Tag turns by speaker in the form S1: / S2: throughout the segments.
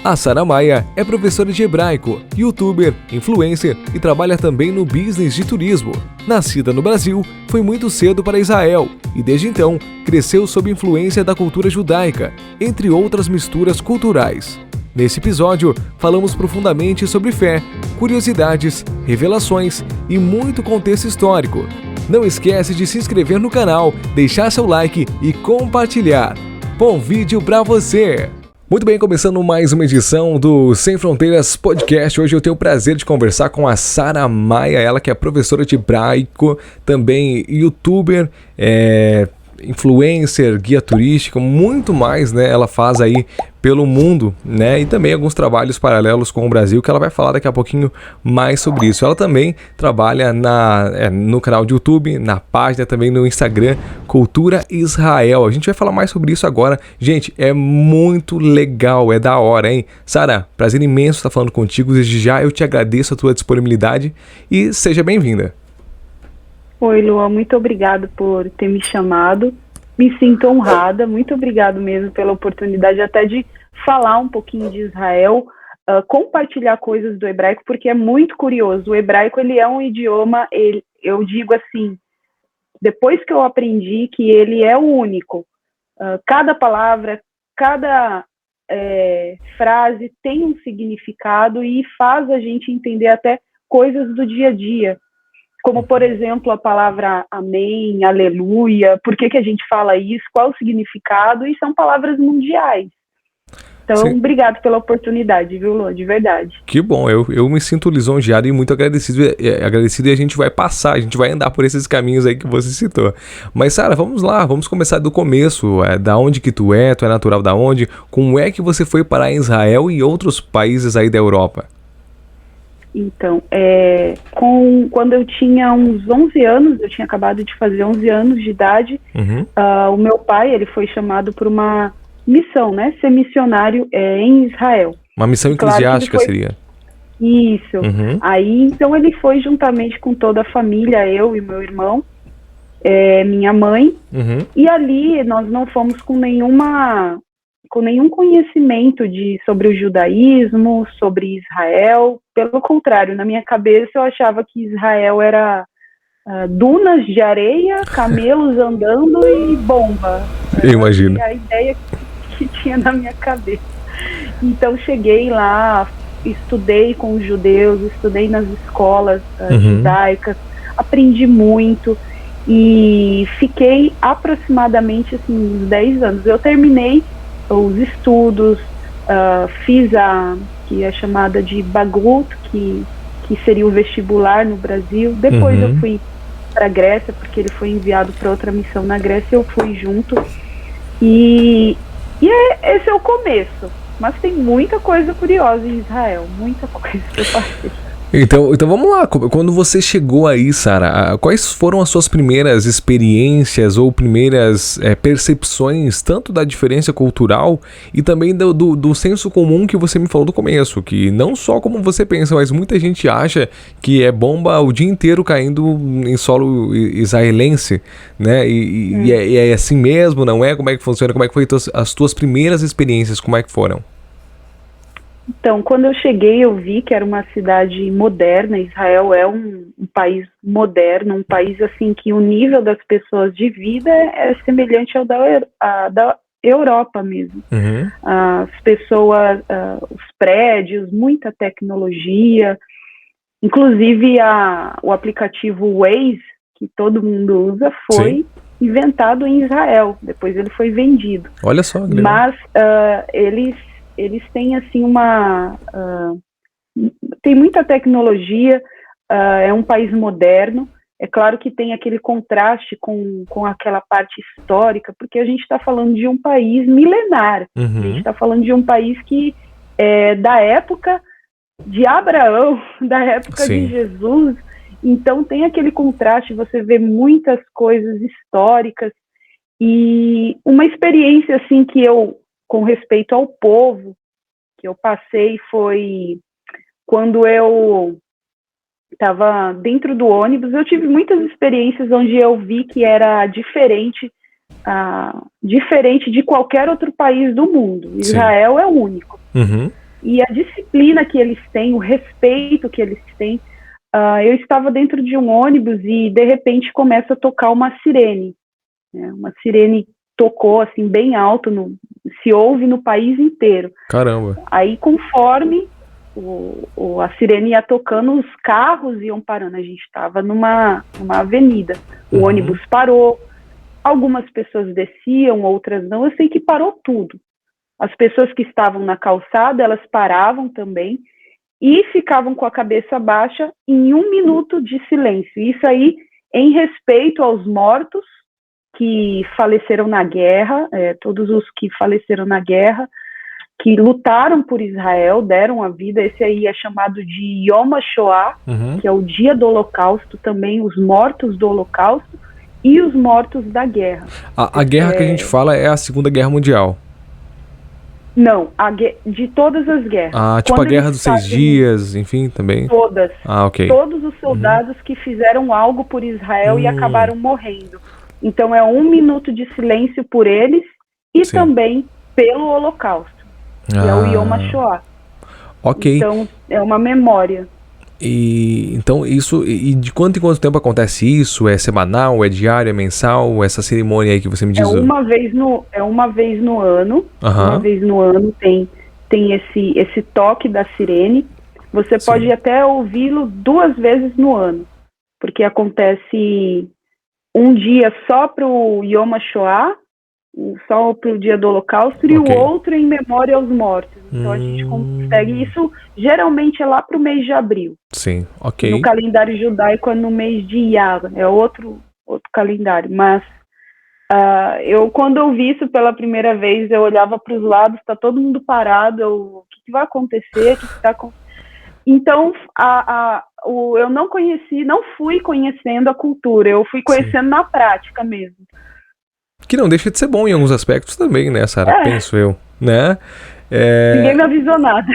S1: A Sara Maia é professora de hebraico, youtuber, influencer e trabalha também no business de turismo. Nascida no Brasil, foi muito cedo para Israel e desde então cresceu sob influência da cultura judaica, entre outras misturas culturais. Nesse episódio, falamos profundamente sobre fé, curiosidades, revelações e muito contexto histórico. Não esquece de se inscrever no canal, deixar seu like e compartilhar. Bom vídeo para você! Muito bem, começando mais uma edição do Sem Fronteiras Podcast. Hoje eu tenho o prazer de conversar com a Sara Maia, ela que é professora de hebraico, também youtuber, influencer, guia turística, muito mais, né? Ela faz aí pelo mundo, né? E também alguns trabalhos paralelos com o Brasil, que ela vai falar daqui a pouquinho mais sobre isso. Ela também trabalha no canal de YouTube, na página também no Instagram, Cultura Israel. A gente vai falar mais sobre isso agora. Gente, é muito legal, é da hora, hein? Sara, prazer imenso estar falando contigo. Desde já eu te agradeço a tua disponibilidade e seja bem-vinda.
S2: Oi, Luan, muito obrigado por ter me chamado. Me sinto honrada, muito obrigado mesmo pela oportunidade até de falar um pouquinho de Israel, compartilhar coisas do hebraico, porque é muito curioso. O hebraico, ele é um idioma, eu digo assim, depois que eu aprendi que ele é o único. Cada palavra, cada frase tem um significado e faz a gente entender até coisas do dia a dia. Como, por exemplo, a palavra amém, aleluia, por que a gente fala isso, qual o significado, e são palavras mundiais. Então,
S1: Sim.
S2: Obrigado pela oportunidade, viu, Lu? De verdade.
S1: Que bom, eu me sinto lisonjeado e muito agradecido e a gente vai passar, a gente vai andar por esses caminhos aí que você citou. Mas, Sara, vamos lá, vamos começar do começo. Da onde que tu é natural da onde? Como é que você foi parar em Israel e outros países aí da Europa?
S2: Então, quando eu tinha uns 11 anos, eu tinha acabado de fazer 11 anos de idade, o meu pai, ele foi chamado por uma missão, né, ser missionário em Israel.
S1: Uma missão eclesiástica seria?
S2: Isso. Aí, então, ele foi juntamente com toda a família, eu e meu irmão, minha mãe, e ali nós não fomos com nenhum conhecimento sobre o judaísmo, sobre Israel. Pelo contrário, na minha cabeça eu achava que Israel era dunas de areia, camelos andando e bomba.
S1: Eu imagino.
S2: A ideia que tinha na minha cabeça. Então cheguei lá, estudei com os judeus, estudei nas escolas judaicas, aprendi muito e fiquei aproximadamente assim, uns 10 anos. Eu terminei os estudos, fiz a que é chamada de Bagrut, que seria o vestibular no Brasil. Depois eu fui para a Grécia, porque ele foi enviado para outra missão na Grécia, eu fui junto. E esse é o começo, mas tem muita coisa curiosa em Israel, muita coisa que eu passei.
S1: Então vamos lá, quando você chegou aí, Sara, quais foram as suas primeiras experiências ou primeiras percepções, tanto da diferença cultural e também do senso comum que você me falou no começo, que não só como você pensa, mas muita gente acha que é bomba o dia inteiro caindo em solo israelense, né, e é assim mesmo, não é? Como é que funciona? Como é que foi as tuas primeiras experiências, como é que foram?
S2: Então, quando eu cheguei, eu vi que era uma cidade moderna. Israel é um país moderno, um país assim que o nível das pessoas de vida é semelhante ao da Europa mesmo. As pessoas, os prédios, muita tecnologia, inclusive o aplicativo Waze, que todo mundo usa, foi inventado em Israel. Depois ele foi vendido.
S1: Olha só, legal.
S2: Mas eles têm assim tem muita tecnologia, é um país moderno. É claro que tem aquele contraste com aquela parte histórica, porque a gente está falando de um país milenar, a gente está falando de um país que é da época de Abraão, da época de Jesus. Então tem aquele contraste, você vê muitas coisas históricas e uma experiência assim que eu, com respeito ao povo, que eu passei foi quando eu estava dentro do ônibus. Eu tive muitas experiências onde eu vi que era diferente de qualquer outro país do mundo. Israel é o único. e a disciplina que eles têm, o respeito que eles têm. Eu estava dentro de um ônibus e, de repente, começa a tocar uma sirene. Né? Uma sirene tocou, assim, bem alto, se ouve no país inteiro.
S1: Caramba.
S2: Aí, conforme a sirene ia tocando, os carros iam parando. A gente estava numa avenida. O ônibus parou, algumas pessoas desciam, outras não. Eu sei que parou tudo. As pessoas que estavam na calçada, elas paravam também e ficavam com a cabeça baixa em 1 minuto de silêncio. Isso aí em respeito aos mortos que faleceram na guerra, todos os que faleceram na guerra, que lutaram por Israel, deram a vida. Esse aí é chamado de Yom HaShoah, que é o dia do Holocausto, também os mortos do Holocausto e os mortos da guerra.
S1: A guerra que a gente fala é a Segunda Guerra Mundial.
S2: Não, de todas as guerras.
S1: Tipo a Guerra dos 6 Dias, enfim, também?
S2: Todas.
S1: Ok.
S2: Todos os soldados que fizeram algo por Israel e acabaram morrendo. Então é 1 minuto de silêncio por eles e também pelo Holocausto, que é o Yom HaShoah.
S1: Ok.
S2: Então é uma memória.
S1: Então isso, e de quanto em quanto tempo acontece isso? É semanal, é diário, é mensal? Essa cerimônia aí que você me diz?
S2: É uma vez no ano. Uma vez no ano tem esse toque da sirene. Você pode até ouvi-lo 2 vezes no ano, porque acontece um dia só para o Yom HaShoah, só para o dia do Holocausto, e o outro em memória aos mortos. Então a gente consegue isso, geralmente é lá para o mês de abril.
S1: Sim, ok.
S2: No calendário judaico é no mês de Iyar, é outro calendário. Mas quando eu vi isso pela primeira vez, eu olhava para os lados, está todo mundo parado, o que vai acontecer? O que está acontecendo? Então, eu não fui conhecendo a cultura, eu fui conhecendo na prática mesmo.
S1: Que não deixa de ser bom em alguns aspectos também, né, Sara? Penso eu, né?
S2: Ninguém me avisou nada.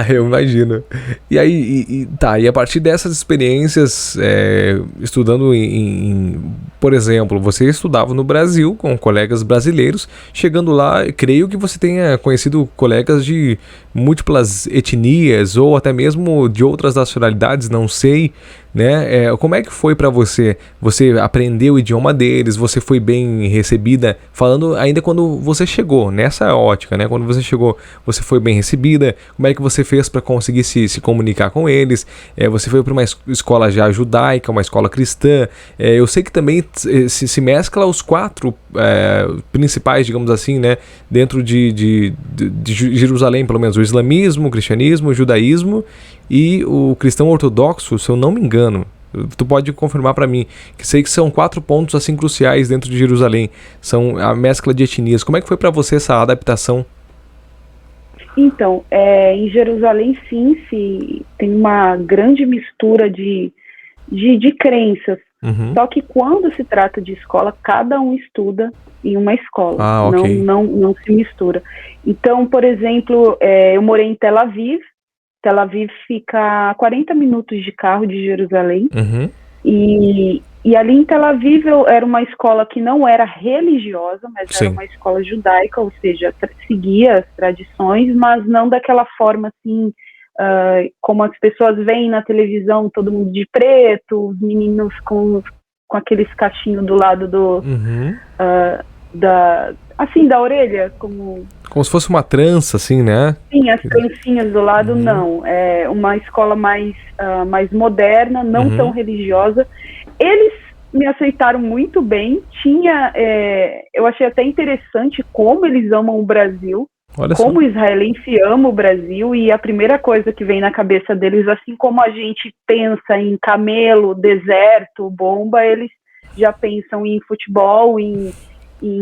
S1: Eu imagino. E aí, e a partir dessas experiências, estudando por exemplo, você estudava no Brasil com colegas brasileiros, chegando lá, creio que você tenha conhecido colegas de múltiplas etnias ou até mesmo de outras nacionalidades, não sei, né? Como é que foi para você? Você aprendeu o idioma deles? Você foi bem recebida? Falando ainda quando você chegou, nessa ótica, né? Quando você chegou, você foi bem recebida? Como é que você fez para conseguir se comunicar com eles? Você foi para uma escola já judaica, uma escola cristã? Eu sei que também se mescla os 4 principais, digamos assim, né? Dentro de Jerusalém, pelo menos, o islamismo, o cristianismo, o judaísmo e o cristão ortodoxo, se eu não me engano. Tu pode confirmar para mim, que sei que são 4 pontos assim cruciais dentro de Jerusalém, são a mescla de etnias. Como é que foi para você essa adaptação?
S2: Então, em Jerusalém sim, tem uma grande mistura de crenças. Só que quando se trata de escola, cada um estuda em uma escola, não se mistura. Então, por exemplo, eu morei em Tel Aviv. Tel Aviv fica a 40 minutos de carro de Jerusalém. E ali em Tel Aviv era uma escola que não era religiosa, mas era uma escola judaica, ou seja, seguia as tradições, mas não daquela forma assim, como as pessoas veem na televisão, todo mundo de preto, os meninos com aqueles cachinhos do lado da orelha, como
S1: se fosse uma trança, assim, né?
S2: Sim, as trancinhas do lado, não. É uma escola mais moderna, não tão religiosa. Eles me aceitaram muito bem. Eu achei até interessante como eles amam o Brasil, como o israelense ama o Brasil, e a primeira coisa que vem na cabeça deles, assim como a gente pensa em camelo, deserto, bomba, eles já pensam em futebol, em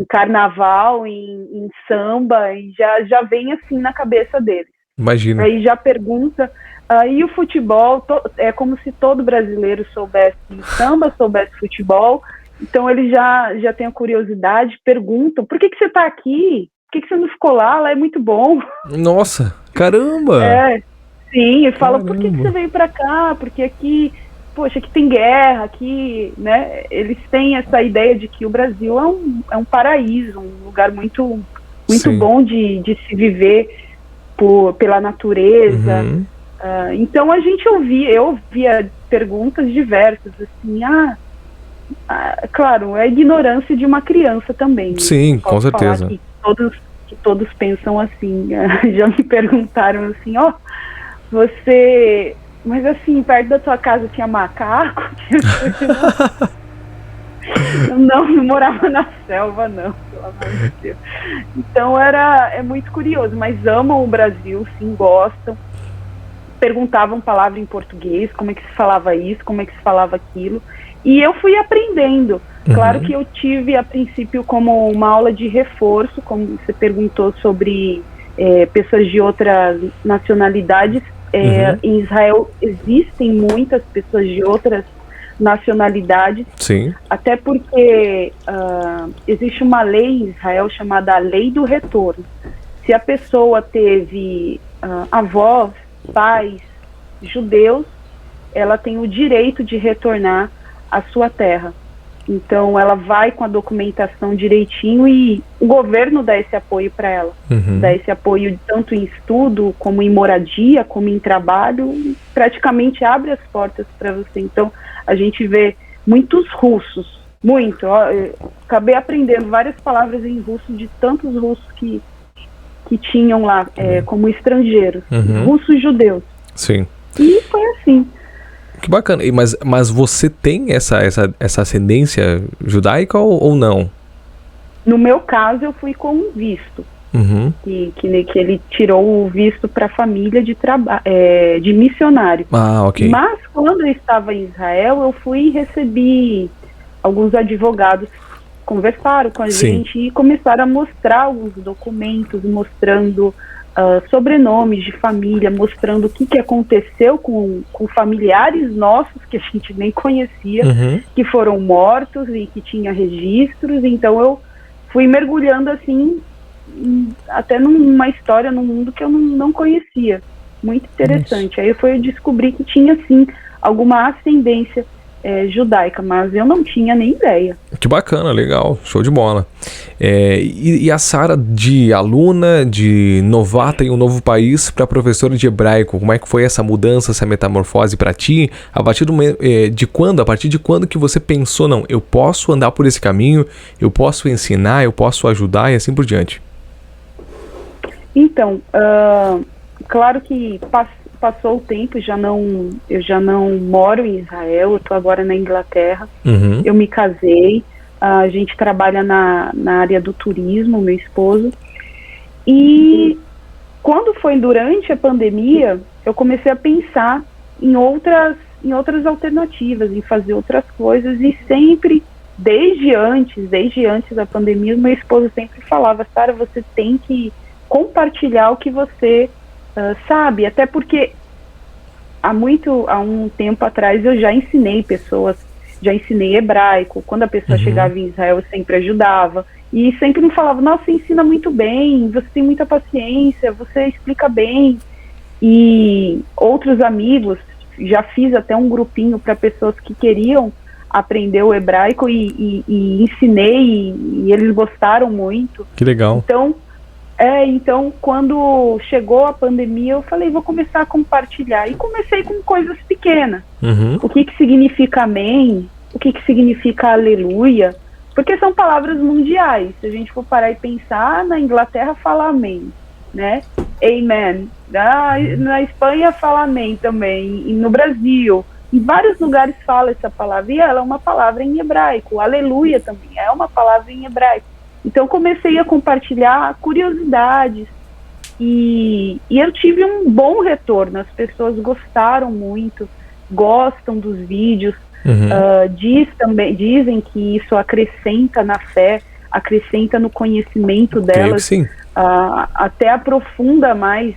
S2: carnaval, em samba, e já vem assim na cabeça deles.
S1: Imagina.
S2: Aí já pergunta, e o futebol, é como se todo brasileiro soubesse samba, soubesse futebol, então eles já têm a curiosidade, perguntam, por que você está aqui? Por que você não ficou lá? Lá é muito bom.
S1: Nossa, caramba!
S2: Sim, e falam, por que você veio para cá? Porque aqui... Poxa, aqui tem guerra, aqui, né? Eles têm essa ideia de que o Brasil é um paraíso, um lugar muito bom de se viver. pela natureza. Então a gente eu ouvia perguntas diversas, assim, claro, é a ignorância de uma criança também.
S1: Sim, com certeza.
S2: Que todos pensam assim. Já me perguntaram assim, mas assim, perto da tua casa tinha macaco? Não morava na selva, não, pelo amor de Deus. Então é muito curioso, mas amam o Brasil, sim, gostam. Perguntavam palavra em português, como é que se falava isso, como é que se falava aquilo. E eu fui aprendendo. Claro que eu tive, a princípio, como uma aula de reforço, como você perguntou sobre pessoas de outras nacionalidades. Em Israel existem muitas pessoas de outras nacionalidades.
S1: Sim.
S2: Até porque existe uma lei em Israel chamada a Lei do Retorno. Se a pessoa teve avós, pais judeus, ela tem o direito de retornar à sua terra. Então ela vai com a documentação direitinho e o governo dá esse apoio para ela. Dá esse apoio tanto em estudo, como em moradia, como em trabalho, praticamente abre as portas para você. Então a gente vê muitos russos, eu acabei aprendendo várias palavras em russo de tantos russos que tinham lá como estrangeiros, russos judeus.
S1: Sim.
S2: E foi assim.
S1: Que bacana. Mas você tem essa ascendência judaica ou não?
S2: No meu caso, eu fui com um visto. Que ele tirou o visto para a família de missionário.
S1: Ok.
S2: Mas quando eu estava em Israel, eu fui e recebi alguns advogados, conversaram com a gente e começaram a mostrar alguns documentos, mostrando sobrenomes de família, mostrando o que aconteceu com familiares nossos que a gente nem conhecia, que foram mortos e que tinha registros. Então eu fui mergulhando assim, até numa história, num mundo que eu não conhecia. Muito interessante. Aí eu descobri que tinha sim alguma ascendência judaica, mas eu não tinha nem ideia.
S1: Que bacana, legal, show de bola. E a Sara, de aluna, de novata em um novo país, para professora de hebraico, como é que foi essa mudança, essa metamorfose para ti? A partir de quando que você pensou, não, eu posso andar por esse caminho, eu posso ensinar, eu posso ajudar e assim por diante?
S2: Então, claro que passou o tempo, eu já não moro em Israel, eu estou agora na Inglaterra. Eu me casei, a gente trabalha na área do turismo, meu esposo. E quando foi durante a pandemia, eu comecei a pensar em outras alternativas, em fazer outras coisas, e sempre, desde antes da pandemia, meu esposo sempre falava, Sara, você tem que compartilhar o que você sabe, até porque há um tempo atrás eu já ensinei hebraico. Quando a pessoa chegava em Israel, eu sempre ajudava e sempre me falava, nossa, você ensina muito bem, você tem muita paciência, você explica bem. E outros amigos, já fiz até um grupinho para pessoas que queriam aprender o hebraico e ensinei e eles gostaram muito.
S1: Que legal.
S2: Então, quando chegou a pandemia, eu falei, vou começar a compartilhar. E comecei com coisas pequenas. O que significa amém? O que significa aleluia? Porque são palavras mundiais. Se a gente for parar e pensar, na Inglaterra fala amém, né? Amen. Na Espanha fala amém também. E no Brasil. Em vários lugares fala essa palavra. E ela é uma palavra em hebraico. Aleluia também é uma palavra em hebraico. Então comecei a compartilhar curiosidades e eu tive um bom retorno. As pessoas gostaram muito, gostam dos vídeos, dizem que isso acrescenta na fé, acrescenta no conhecimento delas, até aprofunda mais,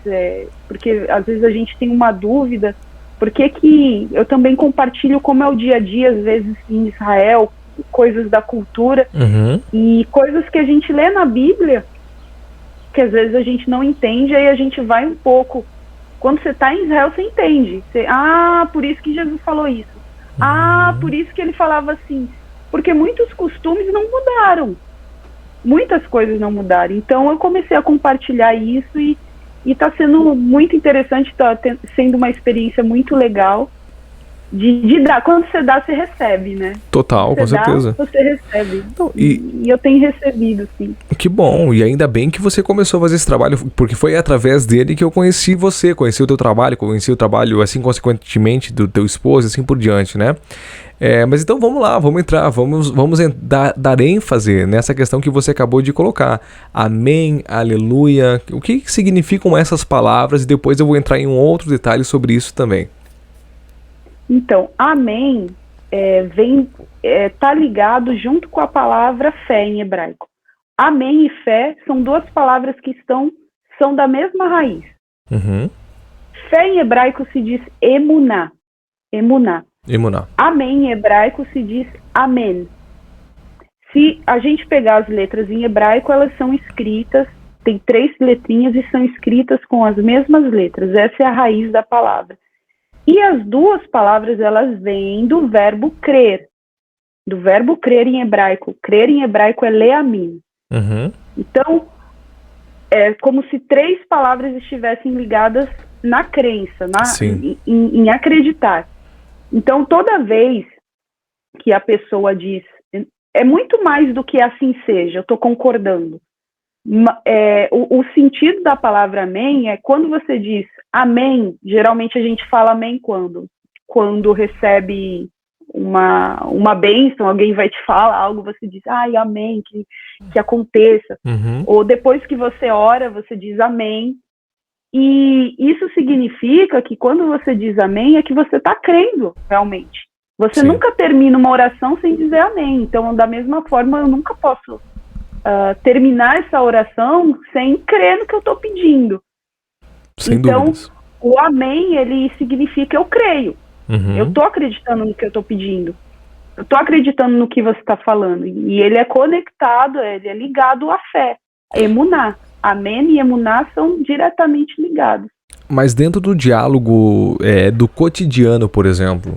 S2: porque às vezes a gente tem uma dúvida, porque que eu também compartilho como é o dia a dia, às vezes em Israel, coisas da cultura e coisas que a gente lê na Bíblia que às vezes a gente não entende, aí a gente vai um pouco, quando você está em Israel você entende, por isso que Jesus falou isso, por isso que ele falava assim, porque muitos costumes não mudaram, muitas coisas não mudaram. Então eu comecei a compartilhar isso e E está sendo muito interessante, está sendo uma experiência muito legal de dar. Quando você dá, você recebe, né?
S1: Total, com certeza.
S2: Você recebe.
S1: Então,
S2: e eu tenho recebido, sim.
S1: Que bom, e ainda bem que você começou a fazer esse trabalho, porque foi através dele que eu conheci você, conheci o teu trabalho, conheci o trabalho, assim, consequentemente, do teu esposo, assim por diante, né? Mas então vamos lá, vamos entrar, vamos dar ênfase nessa questão que você acabou de colocar. Amém, aleluia. O que significam essas palavras? E depois eu vou entrar em um outro detalhe sobre isso também.
S2: Então, amém tá ligado junto com a palavra fé em hebraico. Amém e fé são duas palavras que são da mesma raiz.
S1: Uhum.
S2: Fé em hebraico se diz emuná. Emuná. Amém em hebraico se diz amém. Se a gente pegar as letras em hebraico, elas são escritas, tem 3 letrinhas e são escritas com as mesmas letras. Essa é a raiz da palavra. E as duas palavras, elas vêm do verbo crer. Do verbo crer em hebraico. Crer em hebraico é leamim.
S1: Uhum.
S2: Então, é como se 3 palavras estivessem ligadas na crença, em acreditar. Então, toda vez que a pessoa diz, é muito mais do que assim seja, eu estou concordando. O sentido da palavra amém é quando você diz amém, geralmente a gente fala amém quando recebe uma bênção, alguém vai te falar algo, você diz, ai, amém, que aconteça.
S1: Uhum.
S2: Ou depois que você ora, você diz amém. E isso significa que quando você diz amém, é que você está crendo realmente. Você
S1: Sim.
S2: nunca termina uma oração sem dizer amém. Então, da mesma forma, eu nunca posso terminar essa oração sem crer no que eu estou pedindo.
S1: Sem
S2: então,
S1: dúvidas.
S2: O amém, ele significa eu creio.
S1: Uhum.
S2: Eu estou acreditando no que eu estou pedindo. Eu estou acreditando no que você está falando. E ele é conectado, ele é ligado à fé. Emuná. Amém e emuná são diretamente ligados.
S1: Mas dentro do diálogo do cotidiano, por exemplo,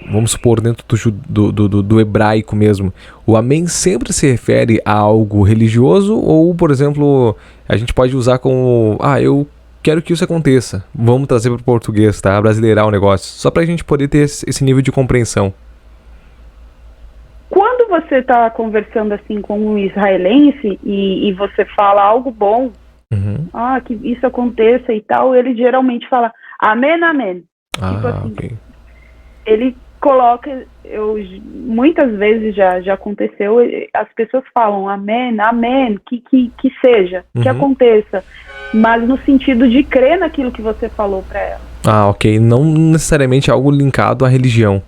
S1: vamos supor dentro do hebraico mesmo, o amém sempre se refere a algo religioso ou, por exemplo, a gente pode usar como, eu quero que isso aconteça. Vamos trazer para o português, tá? Brasileirar o negócio, só para a gente poder ter esse nível de compreensão.
S2: Quando você está conversando assim com um israelense e você fala algo bom,
S1: uhum.
S2: Que isso aconteça e tal, ele geralmente fala amém, amém. Tipo assim,
S1: ok.
S2: Ele coloca, muitas vezes já aconteceu, as pessoas falam amém, amém, que seja, que aconteça, mas no sentido de crer naquilo que você falou para ela.
S1: Ok, não necessariamente algo linkado à religião.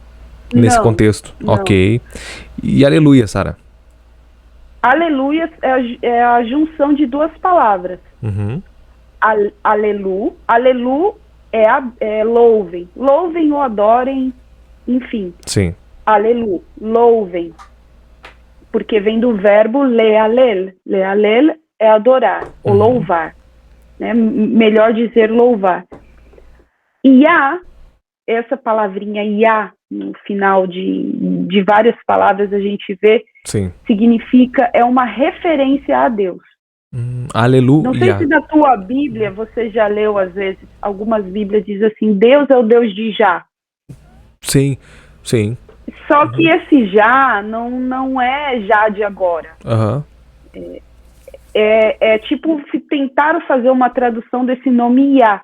S1: Nesse contexto,
S2: não.
S1: Ok. E aleluia, Sara?
S2: Aleluia é a junção de 2 palavras.
S1: Uhum.
S2: Alelu é louvem. Louvem ou adorem, enfim.
S1: Sim.
S2: Alelu, louvem. Porque vem do verbo lealel. Lealel é adorar, ou louvar. Né? Melhor dizer louvar. Iá, essa palavrinha Iá, no final de várias palavras a gente vê,
S1: Sim.
S2: significa, é uma referência a Deus.
S1: Aleluia.
S2: Não sei se na tua Bíblia você já leu, às vezes, algumas Bíblias dizem assim, Deus é o Deus de já.
S1: Sim.
S2: Só que esse já não é já de agora.
S1: Uhum.
S2: É tipo, tentaram fazer uma tradução desse nome Iá.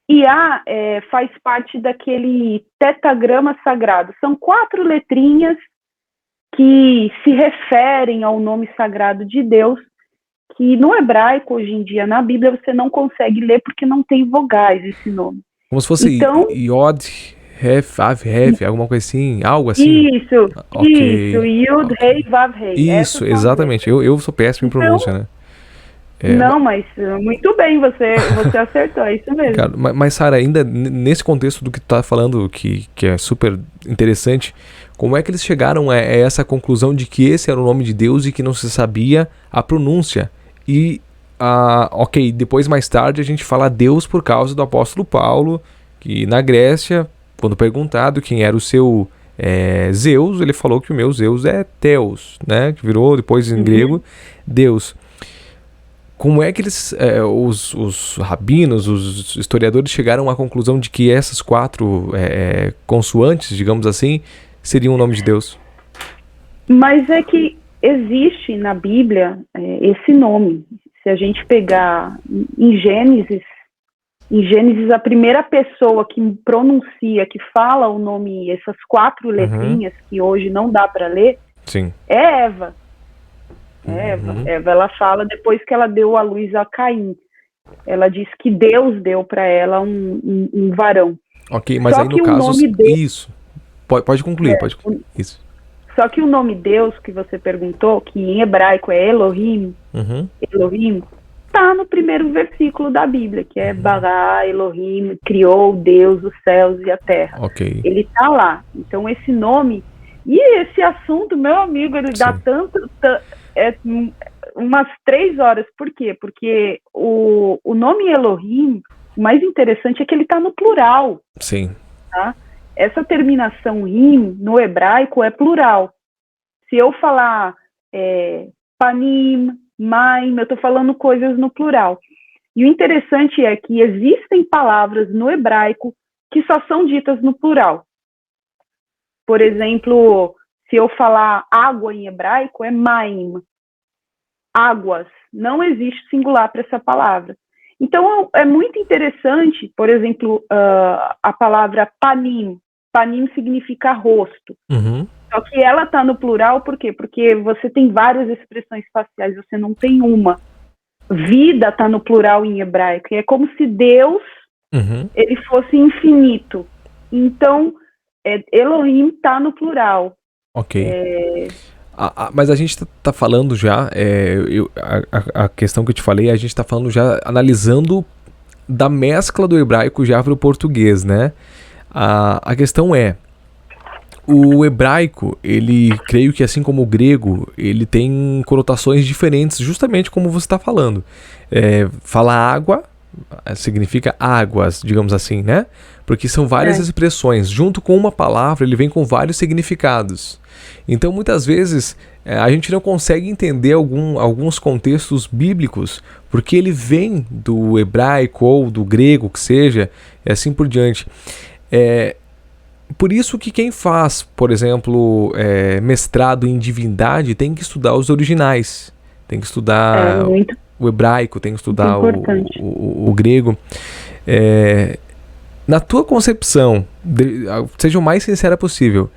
S2: Iá faz parte daquele tetagrama sagrado. São 4 letrinhas que se referem ao nome sagrado de Deus, que no hebraico, hoje em dia, na Bíblia, você não consegue ler porque não tem vogais esse nome.
S1: Como se fosse Yod, Hef, Av, Hef, alguma coisa assim, algo assim?
S2: Isso, Yud, Rei, Vav, Rei.
S1: Isso, exatamente. Eu sou péssimo em pronúncia, né?
S2: Não, mas muito bem, você acertou, é isso mesmo.
S1: Cara, mas Sara, ainda nesse contexto do que tu tá falando, que é super interessante, como é que eles chegaram a essa conclusão de que esse era o nome de Deus e que não se sabia a pronúncia? E, depois mais tarde a gente fala Deus por causa do apóstolo Paulo, que na Grécia, quando perguntado quem era o seu Zeus, ele falou que o meu Zeus é Theos, né? Que virou depois em grego Deus. como é que eles, os rabinos, os historiadores chegaram à conclusão de que essas 4 consoantes, digamos assim, seriam o nome de Deus?
S2: Mas é que existe na Bíblia esse nome. Se a gente pegar em Gênesis, a primeira pessoa que pronuncia, que fala o nome, essas 4 letrinhas que hoje não dá para ler,
S1: Sim.
S2: é Eva. Eva, ela fala depois que ela deu à luz a Caim. Ela diz que Deus deu para ela um varão.
S1: Ok, mas
S2: Só
S1: aí no
S2: que o
S1: caso...
S2: nome dele,
S1: Isso. Pode concluir, pode concluir. Isso.
S2: só que o nome Deus que você perguntou, que em hebraico é Elohim, Elohim, tá no primeiro versículo da Bíblia, que é Bará, Elohim, criou Deus os céus e a terra.
S1: Ok.
S2: Ele tá lá. Então esse nome... E esse assunto, meu amigo, ele dá tanto... umas 3 horas. Por quê? Porque o nome Elohim, o mais interessante é que ele está no plural.
S1: Sim.
S2: Tá? Essa terminação him, no hebraico, é plural. Se eu falar panim, maim, eu estou falando coisas no plural. E o interessante é que existem palavras no hebraico que só são ditas no plural. Por exemplo, se eu falar água em hebraico, é maim. Águas. Não existe singular para essa palavra. Então, é muito interessante, por exemplo, a palavra panim. Panim significa rosto. Só que ela está no plural, por quê? Porque você tem várias expressões faciais, você não tem uma. Vida está no plural em hebraico. E é como se Deus ele fosse infinito. Então, Elohim está no plural.
S1: Ok. Mas a gente tá falando já, a questão que eu te falei, a gente tá falando já, analisando da mescla do hebraico já para o português, né? A questão o hebraico, ele, creio que assim como o grego, ele tem conotações diferentes, justamente como você está falando. Falar água significa águas, digamos assim, né? Porque são várias expressões. Junto com uma palavra, ele vem com vários significados. Então, muitas vezes, a gente não consegue entender alguns contextos bíblicos, porque ele vem do hebraico ou do grego, que seja, e assim por diante. Por isso que quem faz, por exemplo, mestrado em divindade, tem que estudar os originais. Tem que estudar o hebraico, tem que estudar o grego. Na tua concepção, seja o mais sincera possível,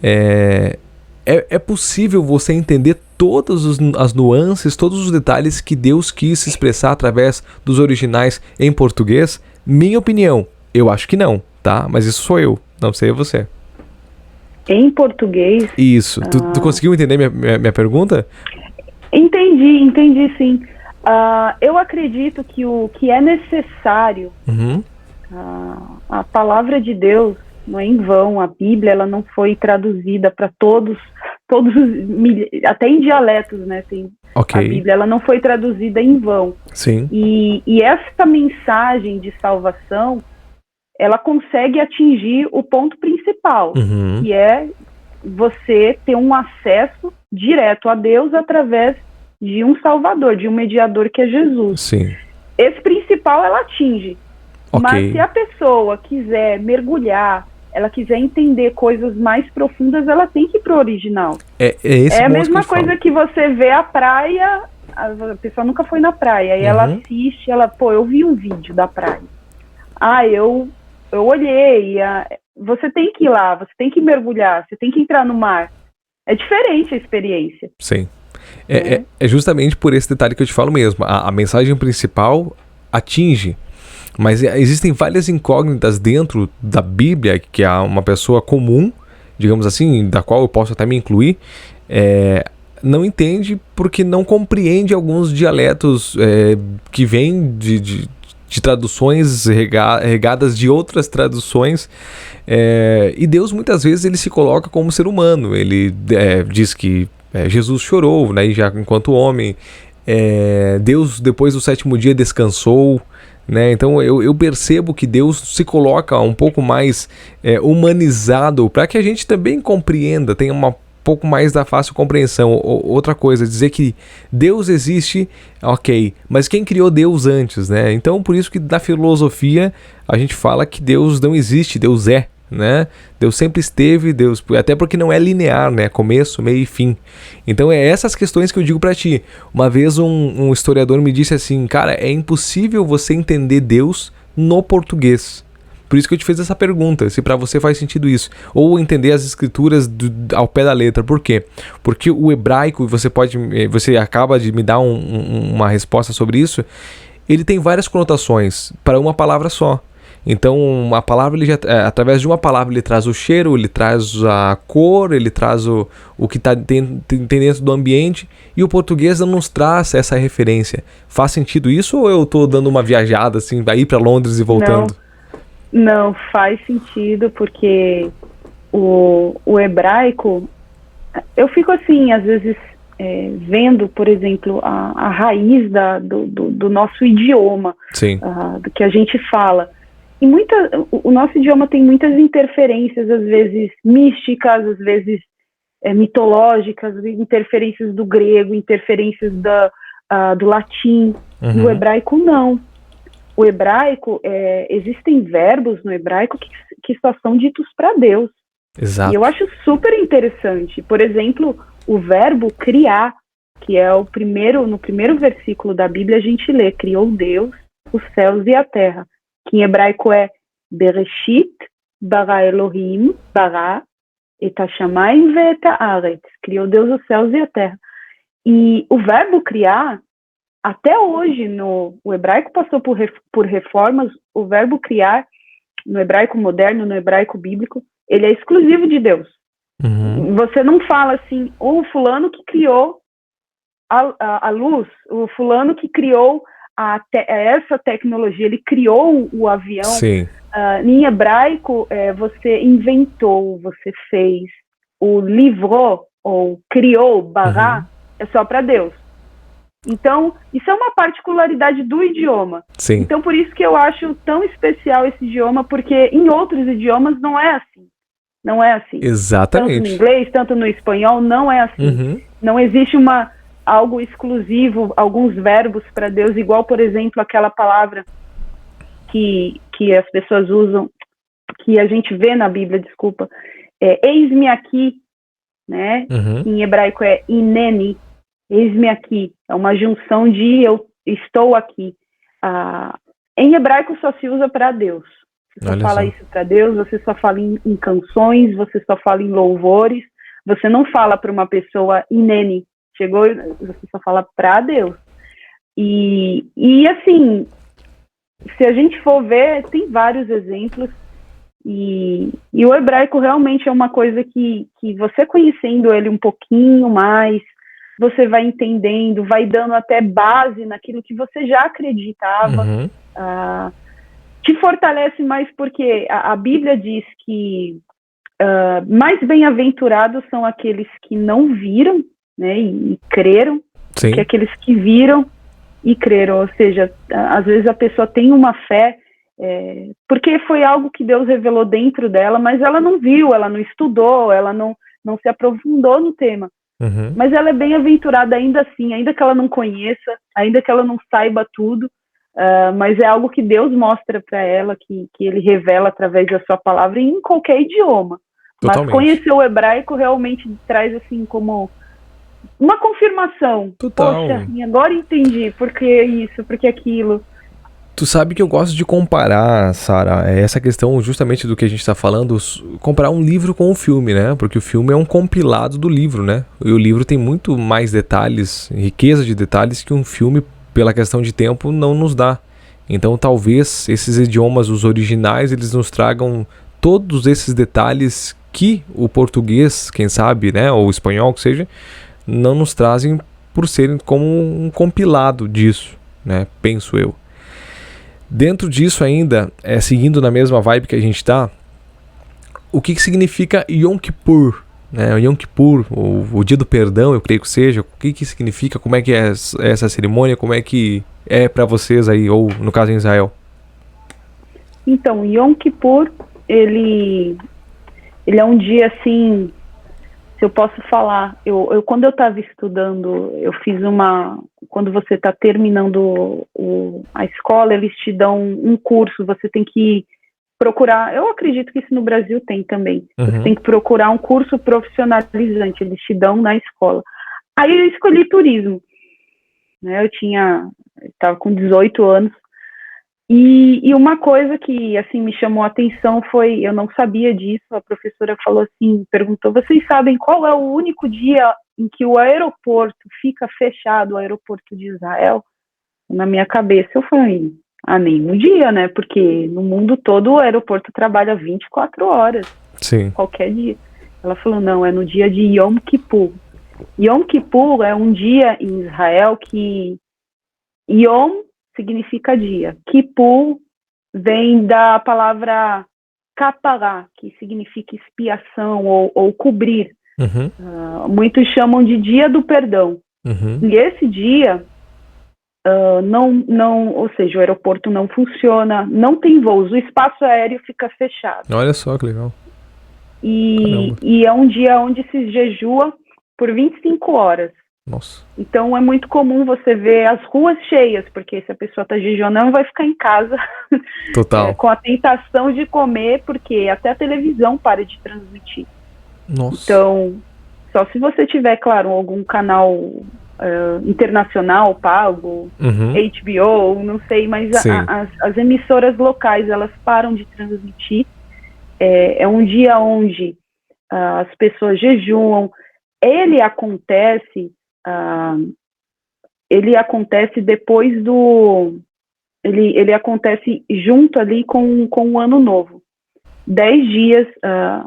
S1: é possível você entender todas as nuances, todos os detalhes que Deus quis se expressar através dos originais em português? Minha opinião, eu acho que não, tá? Mas isso sou eu, não sei você.
S2: Em português?
S1: Isso. Tu conseguiu entender minha pergunta?
S2: Entendi sim. Eu acredito que o que é necessário, a palavra de Deus, não é em vão. A Bíblia, ela não foi traduzida para todos até em dialetos, né? A Bíblia, ela não foi traduzida em vão.
S1: Sim.
S2: E essa mensagem de salvação, ela consegue atingir o ponto principal, que é você ter um acesso direto a Deus através de um Salvador, de um mediador que é Jesus.
S1: Sim.
S2: Esse principal ela atinge. Mas se a pessoa quiser mergulhar, ela quiser entender coisas mais profundas, ela tem que ir pro original.
S1: É
S2: a mesma coisa que você vê a praia, a pessoa nunca foi na praia, e ela assiste, eu vi um vídeo da praia. Eu olhei, você tem que ir lá, você tem que mergulhar, você tem que entrar no mar. É diferente a experiência.
S1: Sim. É justamente por esse detalhe que eu te falo mesmo. A mensagem principal atinge, mas existem várias incógnitas dentro da Bíblia que uma pessoa comum, digamos assim, da qual eu posso até me incluir, não entende porque não compreende alguns dialetos que vêm de traduções regadas de outras traduções, e Deus muitas vezes ele se coloca como ser humano. Ele diz que Jesus chorou, né, já enquanto homem. Deus depois do 7º dia descansou, né? Então eu percebo que Deus se coloca um pouco mais humanizado para que a gente também compreenda, tenha uma pouco mais da fácil compreensão. Outra coisa, dizer que Deus existe, ok, mas quem criou Deus antes, né? Então, por isso que na filosofia a gente fala que Deus não existe, Deus é, né? Deus sempre esteve, Deus, até porque não é linear, né? Começo, meio e fim. Então é essas questões que eu digo pra ti. Uma vez um historiador me disse assim, cara, é impossível você entender Deus no português. Por isso que eu te fiz essa pergunta, se pra você faz sentido isso. Ou entender as escrituras ao pé da letra. Por quê? Porque o hebraico, você acaba de me dar uma resposta sobre isso, ele tem várias conotações para uma palavra só. Então, a palavra, através de uma palavra, ele traz o cheiro, ele traz a cor, ele traz o que tem dentro do ambiente, e o português não nos traz essa referência. Faz sentido isso ou eu estou dando uma viajada, assim, ir para Londres e voltando?
S2: Não, faz sentido, porque o hebraico, eu fico assim, às vezes, vendo, por exemplo, a raiz do nosso idioma, do que a gente fala. E o nosso idioma tem muitas interferências, às vezes místicas, às vezes mitológicas, interferências do grego, interferências do latim. E o hebraico não. O hebraico, existem verbos no hebraico que só são ditos para Deus.
S1: Exato.
S2: E eu acho super interessante. Por exemplo, o verbo criar, que é no primeiro versículo da Bíblia a gente lê, criou Deus os céus e a terra. Que em hebraico é Bereshit bara Elohim bara et hashamayim ve'et haaretz. Criou Deus os céus e a terra. E o verbo criar, até hoje, o hebraico passou por reformas, o verbo criar, no hebraico moderno, no hebraico bíblico, ele é exclusivo de Deus. Você não fala assim, o fulano que criou a luz, o fulano que criou essa tecnologia, ele criou o avião.
S1: Sim.
S2: Em hebraico, você inventou, você fez. O livrou, ou criou, bará, é só para Deus. Então, isso é uma particularidade do idioma.
S1: Sim.
S2: Então, por isso que eu acho tão especial esse idioma, porque em outros idiomas não é assim. Não é assim.
S1: Exatamente.
S2: Tanto no inglês, tanto no espanhol, não é assim. Não existe algo exclusivo, alguns verbos para Deus, igual, por exemplo, aquela palavra que as pessoas usam, que a gente vê na Bíblia, desculpa, eis-me aqui, né? Em hebraico é ineni, eis-me aqui, é uma junção de eu estou aqui. Em hebraico só se usa para Deus. Você só fala isso para Deus, você só fala em canções, você só fala em louvores, você não fala para uma pessoa ineni, você só fala para Deus. E assim, se a gente for ver, tem vários exemplos, e o hebraico realmente é uma coisa que você conhecendo ele um pouquinho mais, você vai entendendo, vai dando até base naquilo que você já acreditava, te fortalece mais, porque a Bíblia diz que mais bem-aventurados são aqueles que não viram, né, e creram,
S1: Sim.
S2: que aqueles que viram e creram, ou seja, às vezes a pessoa tem uma fé, porque foi algo que Deus revelou dentro dela, mas ela não viu, ela não estudou, ela não se aprofundou no tema, mas ela é bem-aventurada ainda assim, ainda que ela não conheça, ainda que ela não saiba tudo, mas é algo que Deus mostra para ela, que Ele revela através da sua palavra em qualquer idioma. Totalmente. Mas conhecer o hebraico realmente traz assim como uma confirmação.
S1: Total.
S2: Poxa, agora entendi por que isso, por que aquilo.
S1: Tu sabe que eu gosto de comparar, Sara, essa questão justamente do que a gente está falando, comparar um livro com um filme, né? Porque o filme é um compilado do livro, né? E o livro tem muito mais detalhes, riqueza de detalhes que um filme, pela questão de tempo, não nos dá. Então talvez esses idiomas, os originais, eles nos tragam todos esses detalhes que o português, quem sabe, né? Ou o espanhol, que seja, não nos trazem por serem como um compilado disso, né? Penso eu. Dentro disso ainda, seguindo na mesma vibe que a gente tá, o que significa Yom Kippur? Né? Yom Kippur, o dia do perdão, eu creio que seja. O que significa? Como é que é essa cerimônia? Como é que é para vocês aí, ou no caso em Israel?
S2: Então, Yom Kippur, ele é um dia assim se eu posso falar, quando eu estava estudando, eu fiz quando você está terminando a escola, eles te dão um curso, você tem que procurar, eu acredito que isso no Brasil tem também, você tem que procurar um curso profissionalizante, eles te dão na escola. Aí eu escolhi turismo, né? Eu estava com 18 anos, e uma coisa que, assim, me chamou a atenção foi, eu não sabia disso, a professora falou assim, perguntou, vocês sabem qual é o único dia em que o aeroporto fica fechado, o aeroporto de Israel? Na minha cabeça eu falei, nenhum dia, né? Porque no mundo todo o aeroporto trabalha 24 horas,
S1: Sim.
S2: qualquer dia. Ela falou, não, é no dia de Yom Kippur. Yom Kippur é um dia em Israel que Yom significa dia. Kippur vem da palavra kapará, que significa expiação ou cobrir. Muitos chamam de dia do perdão. E esse dia, ou seja, o aeroporto não funciona, não tem voos, o espaço aéreo fica fechado.
S1: Olha só que legal.
S2: E é um dia onde se jejua por 25 horas.
S1: Nossa.
S2: Então é muito comum você ver as ruas cheias, porque se a pessoa está jejuando, vai ficar em casa
S1: Total.
S2: com a tentação de comer, porque até a televisão para de transmitir.
S1: Nossa.
S2: Então, só se você tiver, claro, algum canal internacional pago, HBO, não sei, mas as emissoras locais, elas param de transmitir. É um dia onde as pessoas jejuam. Ele acontece depois ele acontece junto ali com o Ano Novo, 10 dias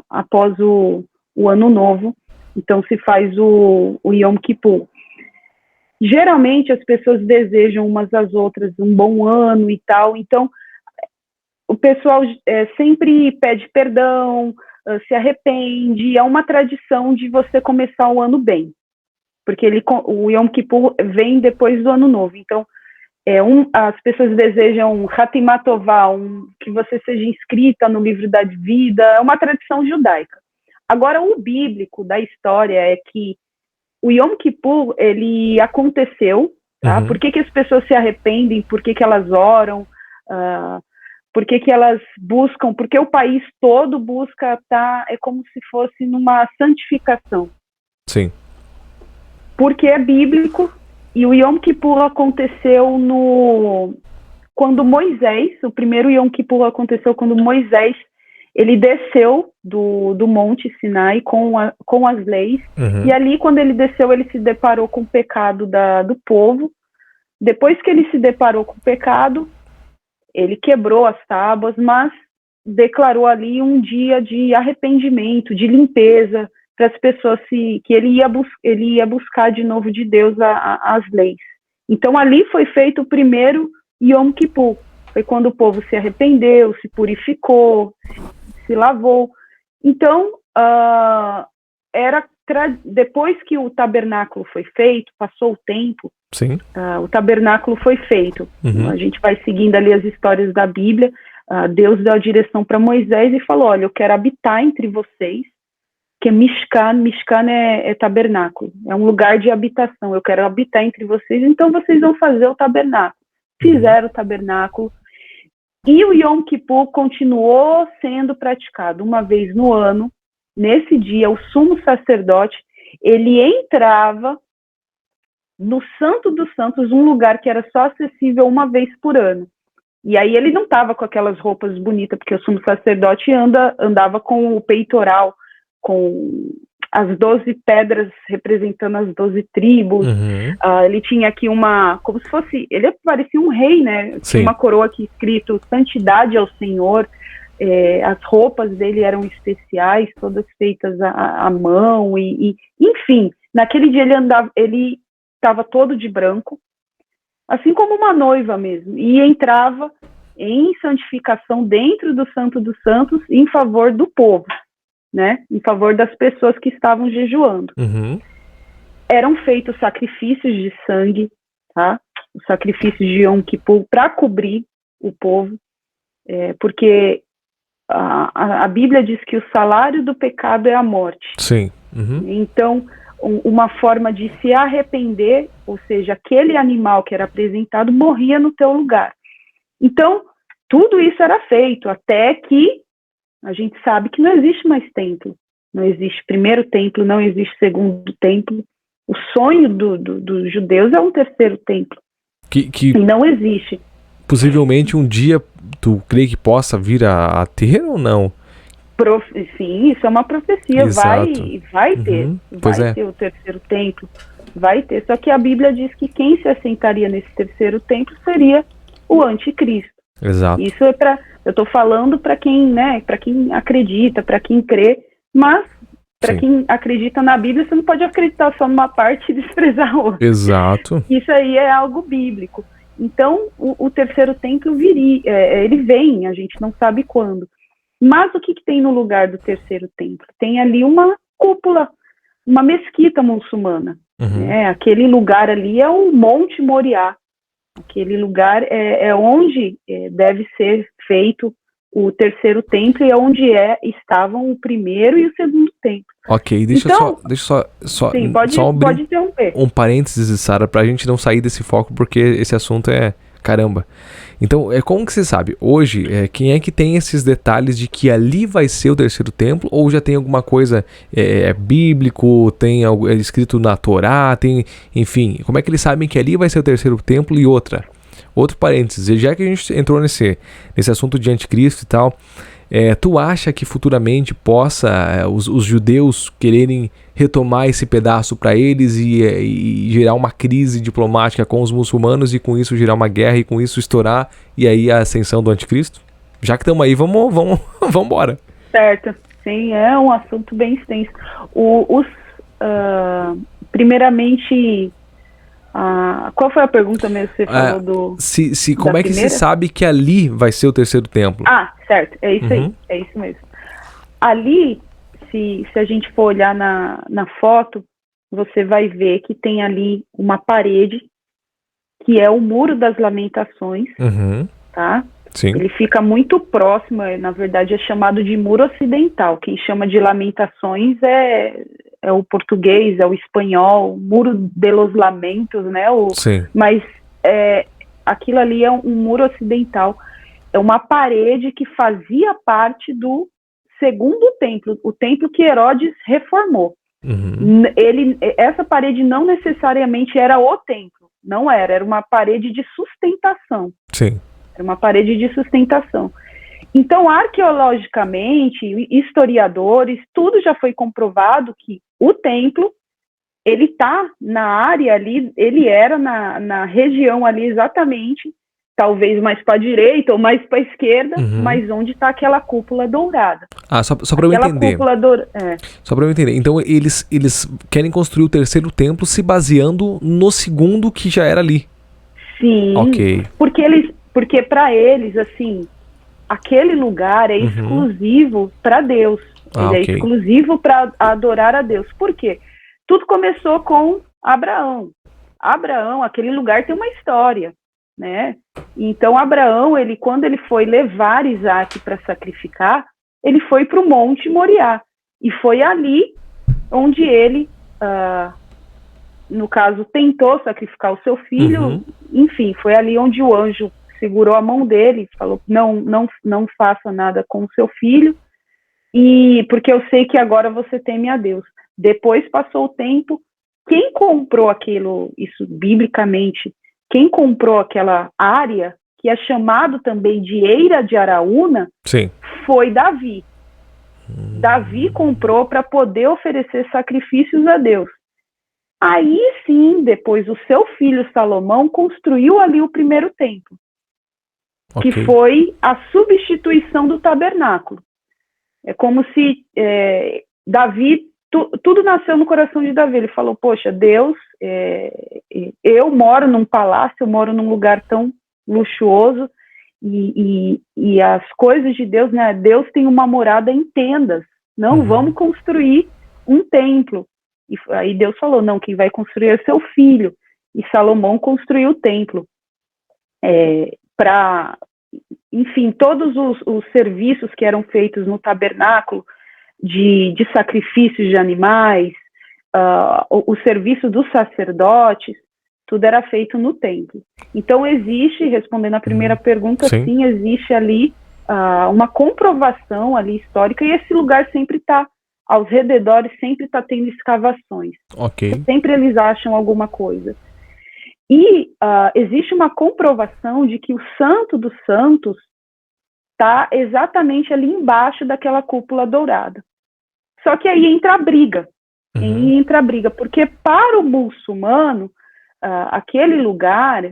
S2: após o Ano Novo, então se faz o Yom Kippur. Geralmente as pessoas desejam umas às outras um bom ano e tal, então o pessoal sempre pede perdão, se arrepende, é uma tradição de você começar o ano bem, porque o Yom Kippur vem depois do Ano Novo, então as pessoas desejam Hatimah Tová, que você seja inscrita no livro da vida, é uma tradição judaica. Agora, o bíblico da história é que o Yom Kippur, ele aconteceu, tá? Por que as pessoas se arrependem, por que elas oram, por que elas buscam, porque o país todo busca, é como se fosse numa santificação.
S1: Sim.
S2: Porque é bíblico, e o Yom Kippur aconteceu quando Moisés, o primeiro Yom Kippur aconteceu quando Moisés, ele desceu do Monte Sinai com as leis, e ali quando ele desceu, ele se deparou com o pecado do povo. Depois que ele se deparou com o pecado, ele quebrou as tábuas, mas declarou ali um dia de arrependimento, de limpeza, para as pessoas que ele ia buscar de novo de Deus as leis. Então ali foi feito o primeiro Yom Kippur, foi quando o povo se arrependeu, se purificou, se lavou. Então depois que o tabernáculo foi feito, passou o tempo,
S1: sim.
S2: O tabernáculo foi feito. A gente vai seguindo ali as histórias da Bíblia. Deus deu a direção para Moisés e falou, olha, eu quero habitar entre vocês, que é Mishkan é tabernáculo, é um lugar de habitação, eu quero habitar entre vocês, então vocês vão fazer o tabernáculo. Fizeram o tabernáculo, e o Yom Kippur continuou sendo praticado uma vez no ano. Nesse dia, o sumo sacerdote, ele entrava no Santo dos Santos, um lugar que era só acessível uma vez por ano. E aí ele não estava com aquelas roupas bonitas, porque o sumo sacerdote andava com o peitoral, com as 12 pedras representando as 12 tribos. Ele tinha aqui como se fosse, ele parecia um rei, né? Tinha uma coroa aqui escrito Santidade ao Senhor. As roupas dele eram especiais, todas feitas à mão, e enfim, naquele dia ele estava todo de branco, assim como uma noiva mesmo, e entrava em santificação dentro do Santo dos Santos em favor do povo, né? Em favor das pessoas que estavam jejuando. Eram feitos sacrifícios de sangue, tá? Os sacrifícios de Yom Kippur para cobrir o povo, porque a Bíblia diz que o salário do pecado é a morte.
S1: Sim. Uhum.
S2: Então, uma forma de se arrepender, ou seja, aquele animal que era apresentado morria no teu lugar. Então, tudo isso era feito até que a gente sabe que não existe mais templo. Não existe primeiro templo, não existe segundo templo. O sonho dos judeus é um terceiro templo.
S1: Que
S2: E não existe.
S1: possivelmente um dia tu crê que possa vir a ter ou não?
S2: Sim, isso é uma profecia.
S1: Exato.
S2: Vai ter.
S1: Uhum. Pois
S2: Vai
S1: é.
S2: ter o terceiro templo. Vai ter. Só que a Bíblia diz que quem se assentaria nesse terceiro templo seria o anticristo.
S1: Exato.
S2: Isso é eu estou falando para quem, né, para quem acredita, para quem crê, mas para quem acredita na Bíblia, você não pode acreditar só numa parte e desprezar a outra.
S1: Exato.
S2: Isso aí é algo bíblico. Então, o terceiro templo ele vem, a gente não sabe quando. Mas o que tem no lugar do terceiro templo? Tem ali uma cúpula, uma mesquita muçulmana.
S1: Uhum.
S2: Né? Aquele lugar ali é o Monte Moriá. Aquele lugar é onde deve ser feito o terceiro templo e é onde estavam o primeiro e o segundo templo.
S1: Ok, deixa só
S2: sim,
S1: abrir
S2: pode interromper.
S1: um parênteses, Sara, pra gente não sair desse foco, porque esse assunto é caramba. Então, como que você sabe? Hoje, quem é que tem esses detalhes de que ali vai ser o terceiro templo? Ou já tem alguma coisa bíblico, tem algo escrito na Torá, enfim, como é que eles sabem que ali vai ser o terceiro templo? E outro parênteses, já que a gente entrou nesse assunto de anticristo e tal, tu acha que futuramente possa os judeus quererem retomar esse pedaço para eles e gerar uma crise diplomática com os muçulmanos e com isso gerar uma guerra e com isso estourar e aí a ascensão do anticristo? Já que estamos aí, vamos embora.
S2: Certo, sim, é um assunto bem extenso. Primeiramente, qual foi a pergunta mesmo que você falou do...
S1: Como é que se sabe que ali vai ser o terceiro templo?
S2: Certo, é isso aí, é isso mesmo. Ali, se a gente for olhar na foto, você vai ver que tem ali uma parede, que é o Muro das Lamentações, tá?
S1: Sim.
S2: Ele fica muito próximo, na verdade é chamado de Muro Ocidental. Quem chama de Lamentações é o português, é o espanhol, Muro de los Lamentos, né?
S1: Sim.
S2: Mas aquilo ali é um muro ocidental, é uma parede que fazia parte do segundo templo, o templo que Herodes reformou. Essa parede não necessariamente era o templo, não era uma parede de sustentação.
S1: Sim.
S2: Era uma parede de sustentação. Então, arqueologicamente, historiadores, tudo já foi comprovado que o templo, ele está na área ali, ele era na região ali exatamente, talvez mais para a direita ou mais para a esquerda, mas onde está aquela cúpula dourada.
S1: Só para eu entender. Só para eu entender. Então, eles querem construir o terceiro templo se baseando no segundo que já era ali.
S2: Sim,
S1: ok.
S2: Porque para eles, assim, aquele lugar é exclusivo para Deus. Ele é exclusivo para adorar a Deus. Por quê? Tudo começou com Abraão. Abraão, aquele lugar tem uma história, né? Então, Abraão, quando ele foi levar Isaac para sacrificar, ele foi para o Monte Moriá. E foi ali onde ele, no caso, tentou sacrificar o seu filho. Enfim, foi ali onde o anjo segurou a mão dele, falou, não faça nada com o seu filho, porque eu sei que agora você teme a Deus. Depois passou o tempo, quem comprou isso biblicamente, quem comprou aquela área, que é chamado também de Eira de Araúna, foi Davi. Davi comprou para poder oferecer sacrifícios a Deus. Aí sim, depois o seu filho Salomão construiu ali o primeiro templo. Que foi a substituição do tabernáculo. É como se Davi, tudo nasceu no coração de Davi. Ele falou, poxa, Deus, eu moro num palácio, eu moro num lugar tão luxuoso, e as coisas de Deus, né? Deus tem uma morada em tendas, não vamos construir um templo. E aí Deus falou, não, quem vai construir é seu filho. E Salomão construiu o templo. Enfim, todos os serviços que eram feitos no tabernáculo, de sacrifícios de animais, o serviço dos sacerdotes, tudo era feito no templo. Então existe, respondendo a primeira pergunta, sim, existe ali uma comprovação ali histórica, e esse lugar sempre está, aos redores, sempre está tendo escavações.
S1: Ok.
S2: Sempre eles acham alguma coisa. E existe uma comprovação de que o Santo dos Santos está exatamente ali embaixo daquela cúpula dourada. Só que aí entra a briga. Porque para o muçulmano, aquele lugar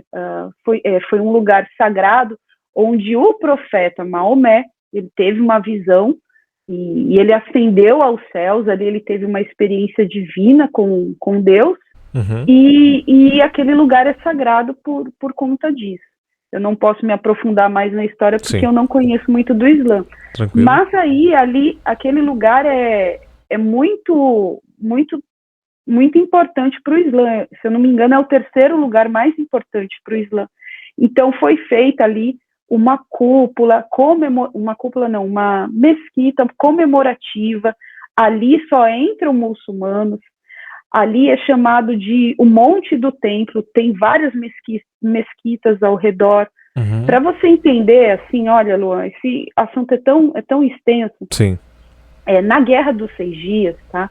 S2: foi um lugar sagrado, onde o profeta Maomé, ele teve uma visão, e ele ascendeu aos céus, ali ele teve uma experiência divina com Deus, e aquele lugar é sagrado por conta disso. Eu não posso me aprofundar mais na história, porque eu não conheço muito do Islã.
S1: Tranquilo.
S2: Mas aí, ali, aquele lugar é muito, muito, muito importante para o Islã. Se eu não me engano, é o terceiro lugar mais importante para o Islã. Então, foi feita ali uma cúpula, uma mesquita comemorativa. Ali só entram muçulmanos. Ali é chamado de o Monte do Templo, tem várias mesquitas ao redor. Para você entender, assim, olha, Luan, esse assunto é tão extenso.
S1: Sim.
S2: Na Guerra dos 6 Dias, tá?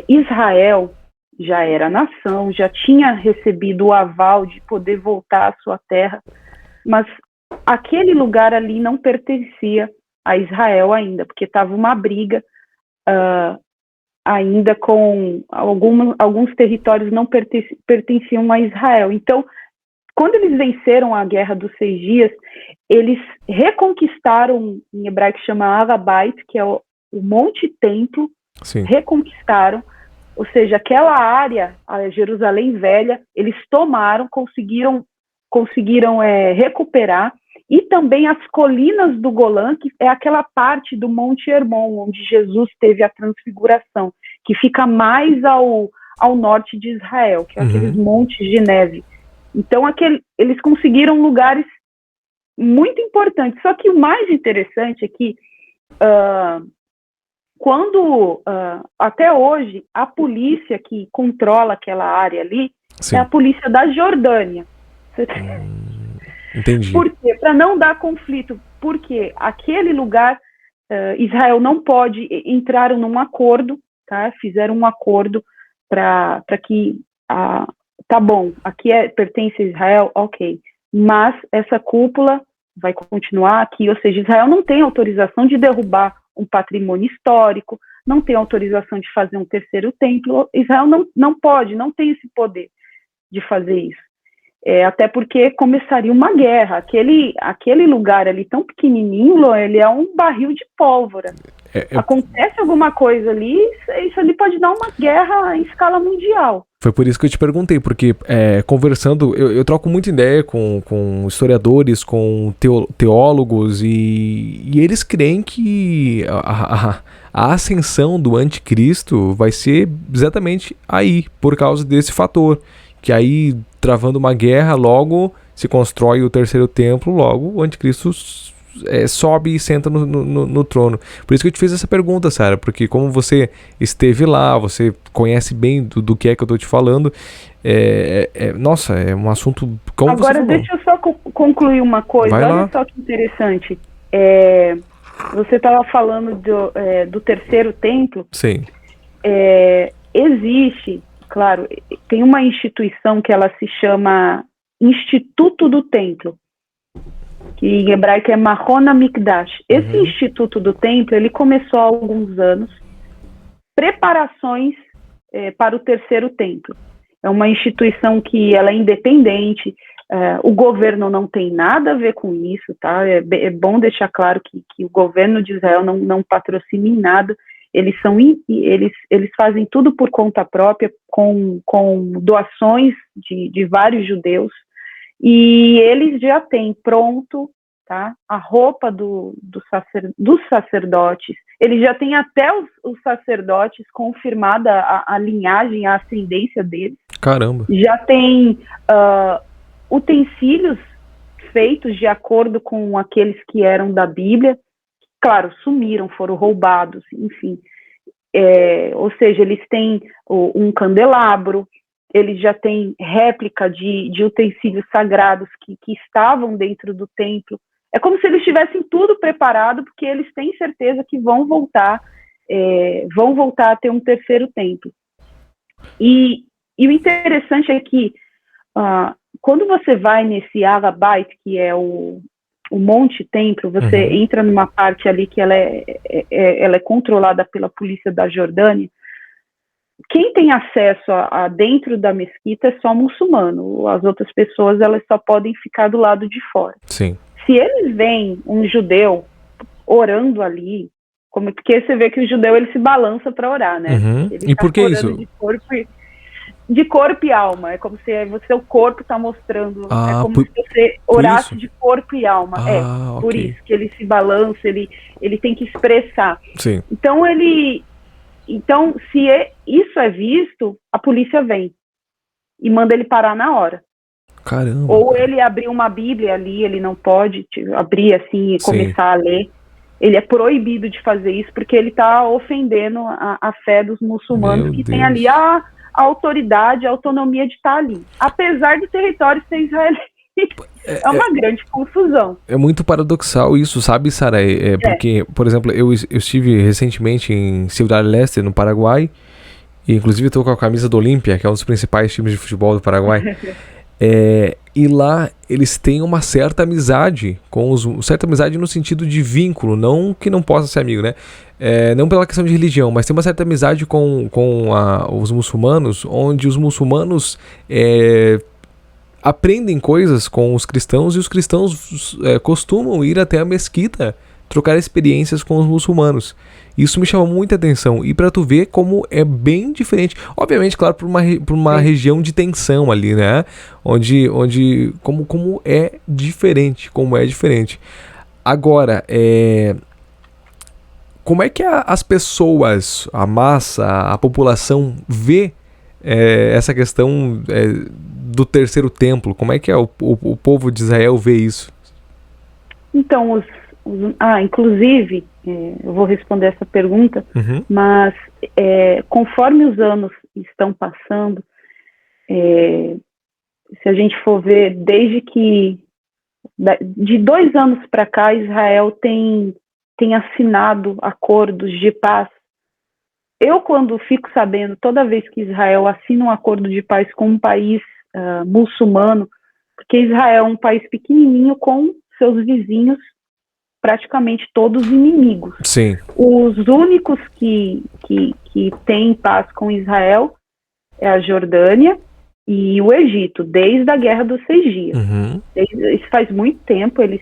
S2: Israel já era nação, já tinha recebido o aval de poder voltar à sua terra, mas aquele lugar ali não pertencia a Israel ainda, porque estava uma briga ainda com alguns territórios não pertenciam a Israel. Então, quando eles venceram a Guerra dos 6 Dias, eles reconquistaram, em hebraico chama Arabait, que é o Monte Templo.
S1: Sim.
S2: Reconquistaram, ou seja, aquela área, a Jerusalém Velha, eles tomaram, conseguiram recuperar, e também as colinas do Golã, que é aquela parte do Monte Hermon, onde Jesus teve a transfiguração, que fica mais ao norte de Israel, que é aqueles montes de neve. Então, eles conseguiram lugares muito importantes. Só que o mais interessante é que, até hoje, a polícia que controla aquela área ali, sim, é a polícia da Jordânia.
S1: Entendi.
S2: Por quê? Para não dar conflito. Porque aquele lugar, Israel não pode, entraram num acordo, tá? Fizeram um acordo para que, tá bom, aqui pertence a Israel, ok, mas essa cúpula vai continuar aqui, ou seja, Israel não tem autorização de derrubar um patrimônio histórico, não tem autorização de fazer um terceiro templo, Israel não pode, não tem esse poder de fazer isso. Até porque começaria uma guerra. Aquele lugar ali tão pequenininho, ele é um barril de pólvora. Acontece alguma coisa ali, isso ali pode dar uma guerra em escala mundial.
S1: Foi por isso que eu te perguntei, porque conversando, eu troco muita ideia com historiadores, com teólogos, e eles creem que a ascensão do anticristo vai ser exatamente aí, por causa desse fator. Que aí, travando uma guerra, logo se constrói o terceiro templo, logo o anticristo sobe e senta no trono. Por isso que eu te fiz essa pergunta, Sarah, porque como você esteve lá, você conhece bem do que é que eu tô te falando, nossa, é um assunto... Como
S2: agora,
S1: você
S2: deixa eu só concluir uma coisa.
S1: Vai
S2: olha
S1: lá.
S2: Só que interessante. Você estava falando do terceiro templo.
S1: Sim.
S2: Existe... Claro, tem uma instituição que ela se chama Instituto do Templo, que em hebraico é Mahon HaMikdash. Esse Instituto do Templo, ele começou há alguns anos, preparações para o terceiro templo. É uma instituição que ela é independente, o governo não tem nada a ver com isso, tá? É bom deixar claro que o governo de Israel não patrocina em nada. Eles fazem tudo por conta própria, com doações de vários judeus, e eles já têm pronto, tá, a roupa dos sacerdotes, eles já têm até os sacerdotes confirmada a linhagem, a ascendência deles.
S1: Caramba!
S2: Já tem utensílios feitos de acordo com aqueles que eram da Bíblia. Claro, sumiram, foram roubados, enfim. ou seja, eles têm um candelabro, eles já têm réplica de utensílios sagrados que estavam dentro do templo. É como se eles tivessem tudo preparado, porque eles têm certeza que vão voltar a ter um terceiro templo. E o interessante é que quando você vai nesse Har-Bait, que é o Monte Templo, você entra numa parte ali que ela é controlada pela polícia da Jordânia. Quem tem acesso a dentro da mesquita é só muçulmano. As outras pessoas, elas só podem ficar do lado de fora.
S1: Sim.
S2: Se eles veem um judeu orando ali, porque você vê que o judeu ele se balança para orar, né? Ele
S1: E por que isso?
S2: De corpo e alma. É como se o corpo está mostrando. É como se você orasse de corpo e alma. Por isso que ele se balança, ele tem que expressar.
S1: Sim.
S2: Então, se isso é visto, a polícia vem e manda ele parar na hora.
S1: Caramba.
S2: Ou ele abrir uma Bíblia ali, ele não pode abrir assim e começar a ler. Ele é proibido de fazer isso porque ele está ofendendo a fé dos muçulmanos tem ali a autoridade, a autonomia de estar ali. Apesar do território ser israelense. É uma grande confusão.
S1: É muito paradoxal isso, sabe, Sara? Porque, por exemplo, eu estive recentemente em Ciudad del Este, no Paraguai, e inclusive estou com a camisa do Olímpia, que é um dos principais times de futebol do Paraguai. E lá eles têm uma certa amizade certa amizade no sentido de vínculo, não que não possa ser amigo, né? Não pela questão de religião, mas tem uma certa amizade com os muçulmanos, onde os muçulmanos aprendem coisas com os cristãos e os cristãos costumam ir até a mesquita trocar experiências com os muçulmanos. Isso me chamou muita atenção. E para tu ver como é bem diferente. Obviamente, claro, por uma região de tensão ali, né? Como é diferente. Agora, como é que as pessoas, a massa, a população vê essa questão do terceiro templo? Como é que o povo de Israel vê isso?
S2: Então, inclusive, eu vou responder essa pergunta, mas conforme os anos estão passando, se a gente for ver, desde que de 2 anos para cá, Israel tem assinado acordos de paz. Eu, quando fico sabendo, toda vez que Israel assina um acordo de paz com um país muçulmano, porque Israel é um país pequenininho com seus vizinhos praticamente todos inimigos.
S1: Sim.
S2: Os únicos que têm paz com Israel é a Jordânia e o Egito, desde a Guerra dos 6 Dias. Isso faz muito tempo, eles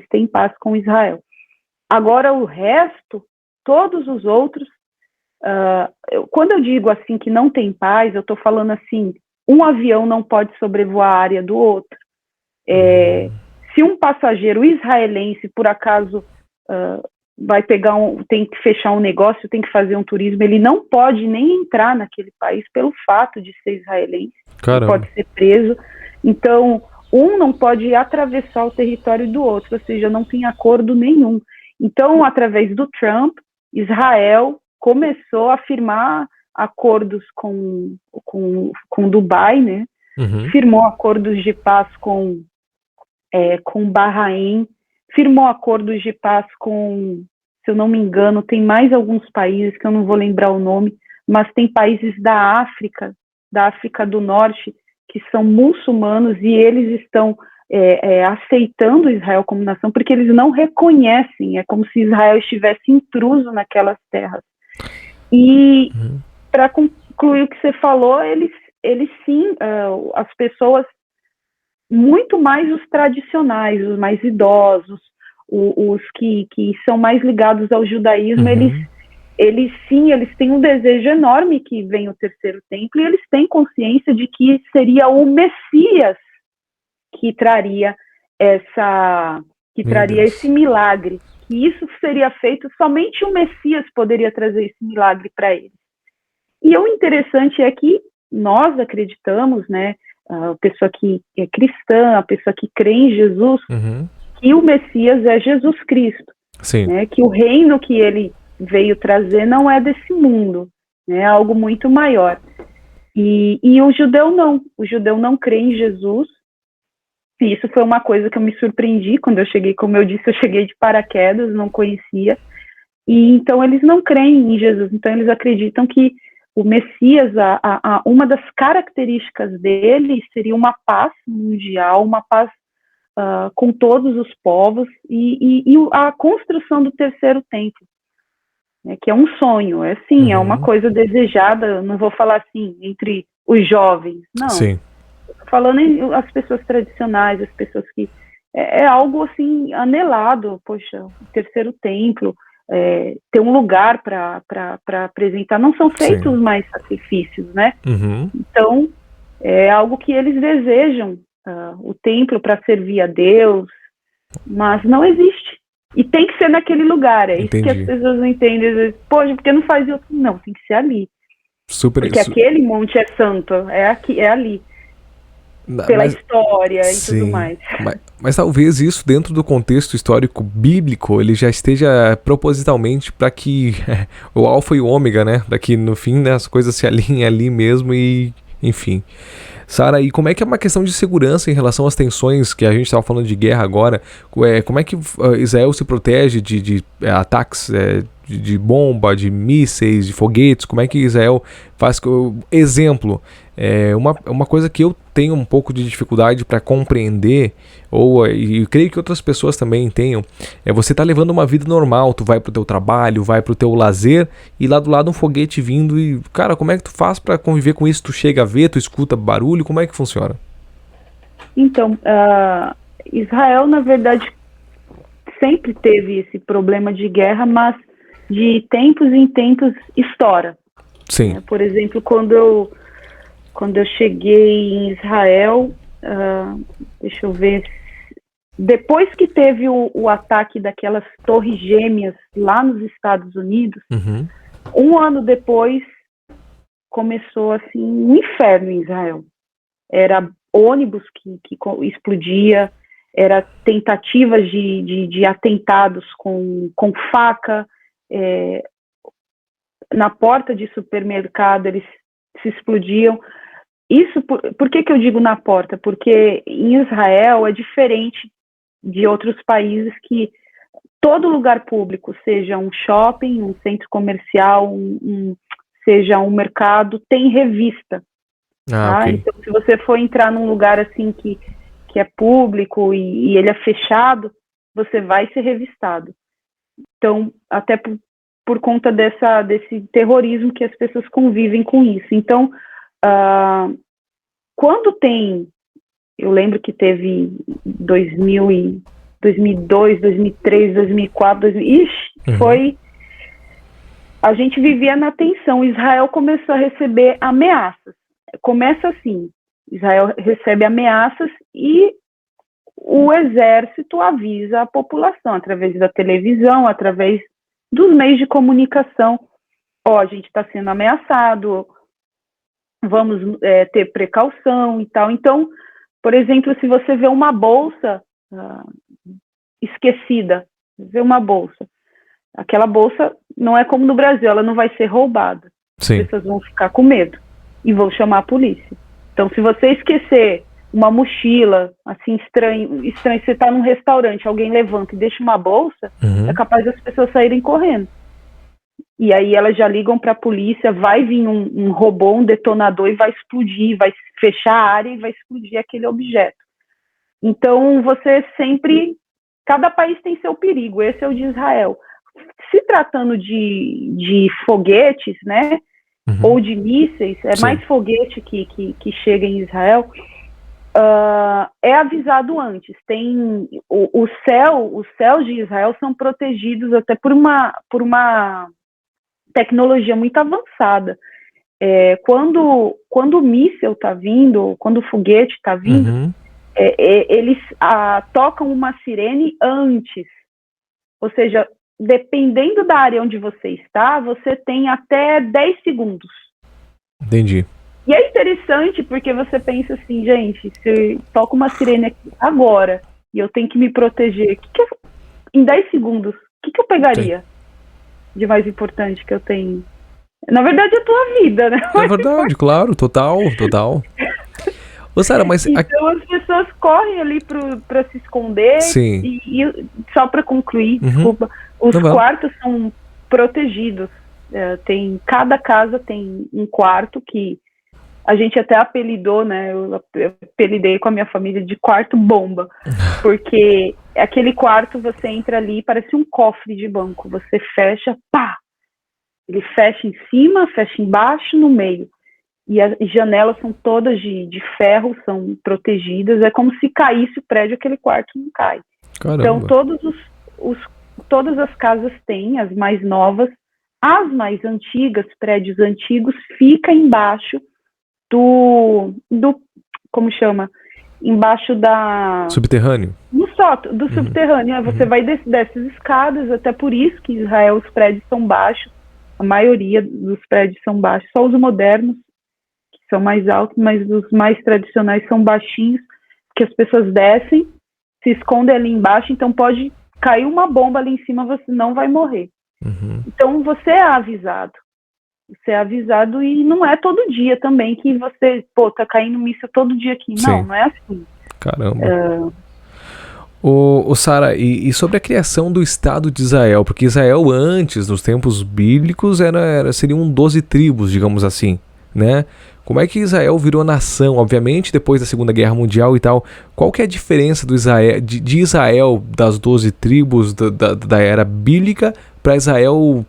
S2: têm paz com Israel. Agora, o resto, todos os outros, quando eu digo assim que não tem paz, eu estou falando assim, um avião não pode sobrevoar a área do outro. Se um passageiro israelense, por acaso, tem que fechar um negócio, tem que fazer um turismo, ele não pode nem entrar naquele país pelo fato de ser israelense.
S1: Caramba.
S2: Pode ser preso. Então, um não pode atravessar o território do outro, ou seja, não tem acordo nenhum. Então, através do Trump, Israel começou a firmar acordos com Dubai, né? Firmou acordos de paz com Bahrein, firmou acordos de paz com, se eu não me engano, tem mais alguns países que eu não vou lembrar o nome, mas tem países da África do Norte, que são muçulmanos e eles estão aceitando Israel como nação, porque eles não reconhecem, é como se Israel estivesse intruso naquelas terras. E, para concluir o que você falou, eles sim, as pessoas, muito mais os tradicionais, os mais idosos, os que são mais ligados ao judaísmo, eles têm um desejo enorme que venha o terceiro templo, e eles têm consciência de que seria o Messias que traria esse milagre, que isso seria feito, somente o Messias poderia trazer esse milagre para eles. E o interessante é que nós acreditamos, né, a pessoa que é cristã, a pessoa que crê em Jesus, que o Messias é Jesus Cristo.
S1: Sim.
S2: Né, que o reino que ele veio trazer não é desse mundo, né? É algo muito maior. E o judeu não crê em Jesus. E isso foi uma coisa que eu me surpreendi quando eu cheguei, como eu disse, eu cheguei de paraquedas, não conhecia. E então eles não creem em Jesus, então eles acreditam que o Messias, uma das características dele seria uma paz mundial, uma paz com todos os povos e a construção do terceiro templo, né, que é um sonho, é uma coisa desejada, não vou falar assim, entre os jovens, não.
S1: Sim.
S2: Falando as pessoas tradicionais, as pessoas que... É algo assim, anelado, poxa, o terceiro templo, ter um lugar para apresentar, não são feitos mais sacrifícios, né? Então, é algo que eles desejam, o templo para servir a Deus, mas não existe. E tem que ser naquele lugar, isso que as pessoas não entendem, às vezes, poxa, porque não faz outro? Não, tem que ser ali. Porque aquele monte é santo, é ali. Pela história e tudo mais.
S1: Mas talvez isso, dentro do contexto histórico bíblico, ele já esteja propositalmente para que o alfa e o ômega, né? Para que no fim, né, as coisas se alinhem ali mesmo e, enfim. Sara, e como é que é uma questão de segurança em relação às tensões que a gente estava falando de guerra agora? Como é que Israel se protege de ataques de bomba, de mísseis, de foguetes? Como é que Israel faz? Exemplo, uma coisa que eu tenho um pouco de dificuldade para compreender, e creio que outras pessoas também tenham, você tá levando uma vida normal, tu vai pro teu trabalho, vai pro teu lazer, e lá do lado um foguete vindo, e cara, como é que tu faz para conviver com isso? Tu chega a ver, tu escuta barulho, como é que funciona?
S2: Então, Israel, na verdade, sempre teve esse problema de guerra, mas de tempos em tempos estoura.
S1: Sim.
S2: Por exemplo, quando eu cheguei em Israel, deixa eu ver, depois que teve o ataque daquelas torres gêmeas lá nos Estados Unidos, um ano depois começou assim um inferno em Israel. Era ônibus que explodia, era tentativas de atentados com faca, na porta de supermercado eles se explodiam. Isso, por que eu digo na porta? Porque em Israel é diferente de outros países que todo lugar público, seja um shopping, um centro comercial, seja um mercado, tem revista. Tá?
S1: Okay.
S2: Então, se você for entrar num lugar assim que é público e ele é fechado, você vai ser revistado. Então, até por conta desse terrorismo que as pessoas convivem com isso. Então, quando tem, eu lembro que teve 2002, 2003, 2004, foi, a gente vivia na tensão. Israel começou a receber ameaças. Começa assim, Israel recebe ameaças e o exército avisa a população, através da televisão, através dos meios de comunicação. A gente está sendo ameaçado, vamos ter precaução e tal. Então, por exemplo, se você vê uma bolsa esquecida, vê uma bolsa, aquela bolsa não é como no Brasil, ela não vai ser roubada.
S1: Sim.
S2: As pessoas vão ficar com medo e vão chamar a polícia. Então, se você esquecer uma mochila, assim, estranho, você está num restaurante, alguém levanta e deixa uma bolsa, é capaz das pessoas saírem correndo. E aí elas já ligam para a polícia, vai vir um robô, um detonador e vai explodir, vai fechar a área e vai explodir aquele objeto. Então, você sempre... Cada país tem seu perigo, esse é o de Israel. Se tratando de foguetes, né, ou de mísseis, mais foguete que chega em Israel, é avisado antes. Tem os céus de Israel são protegidos até por uma tecnologia muito avançada. Quando o míssil está vindo, quando o foguete está vindo, eles tocam uma sirene antes. Ou seja, dependendo da área onde você está, você tem até 10 segundos.
S1: Entendi.
S2: E é interessante porque você pensa assim, gente, se toca uma sirene aqui agora e eu tenho que me proteger, em 10 segundos, o que eu pegaria? de mais importante que eu tenho? Na verdade, é a tua vida, né?
S1: É verdade, claro, total. Ô, Sara, mas...
S2: Então as pessoas correm ali para se esconder.
S1: Sim.
S2: E só para concluir,
S1: Uhum.
S2: desculpa, os
S1: Não,
S2: quartos são protegidos. Cada casa tem um quarto que a gente até apelidou, né? Eu apelidei com a minha família de quarto bomba, porque aquele quarto você entra ali, parece um cofre de banco. Você fecha, pá! Ele fecha em cima, fecha embaixo, no meio. E as janelas são todas de ferro, são protegidas. É como se caísse o prédio, aquele quarto não cai.
S1: Caramba.
S2: Então, todas as casas têm, as mais novas. As mais antigas, prédios antigos, fica embaixo do como chama? Embaixo da...
S1: Subterrâneo?
S2: No sótão, do subterrâneo. Você vai dessas escadas, até por isso que em Israel os prédios são baixos. A maioria dos prédios são baixos. Só os modernos, que são mais altos, mas os mais tradicionais são baixinhos, que as pessoas descem, se escondem ali embaixo, então pode cair uma bomba ali em cima, você não vai morrer. Então você é avisado. Você é avisado e não é todo dia também que você, tá caindo míssil todo dia aqui.
S1: Sim.
S2: Não é assim.
S1: Caramba. O Sara, e sobre a criação do Estado de Israel? Porque Israel antes, nos tempos bíblicos, seriam 12 tribos, digamos assim, né? Como é que Israel virou nação? Obviamente, depois da Segunda Guerra Mundial e tal, qual que é a diferença de Israel, das 12 tribos da era bíblica, para Israel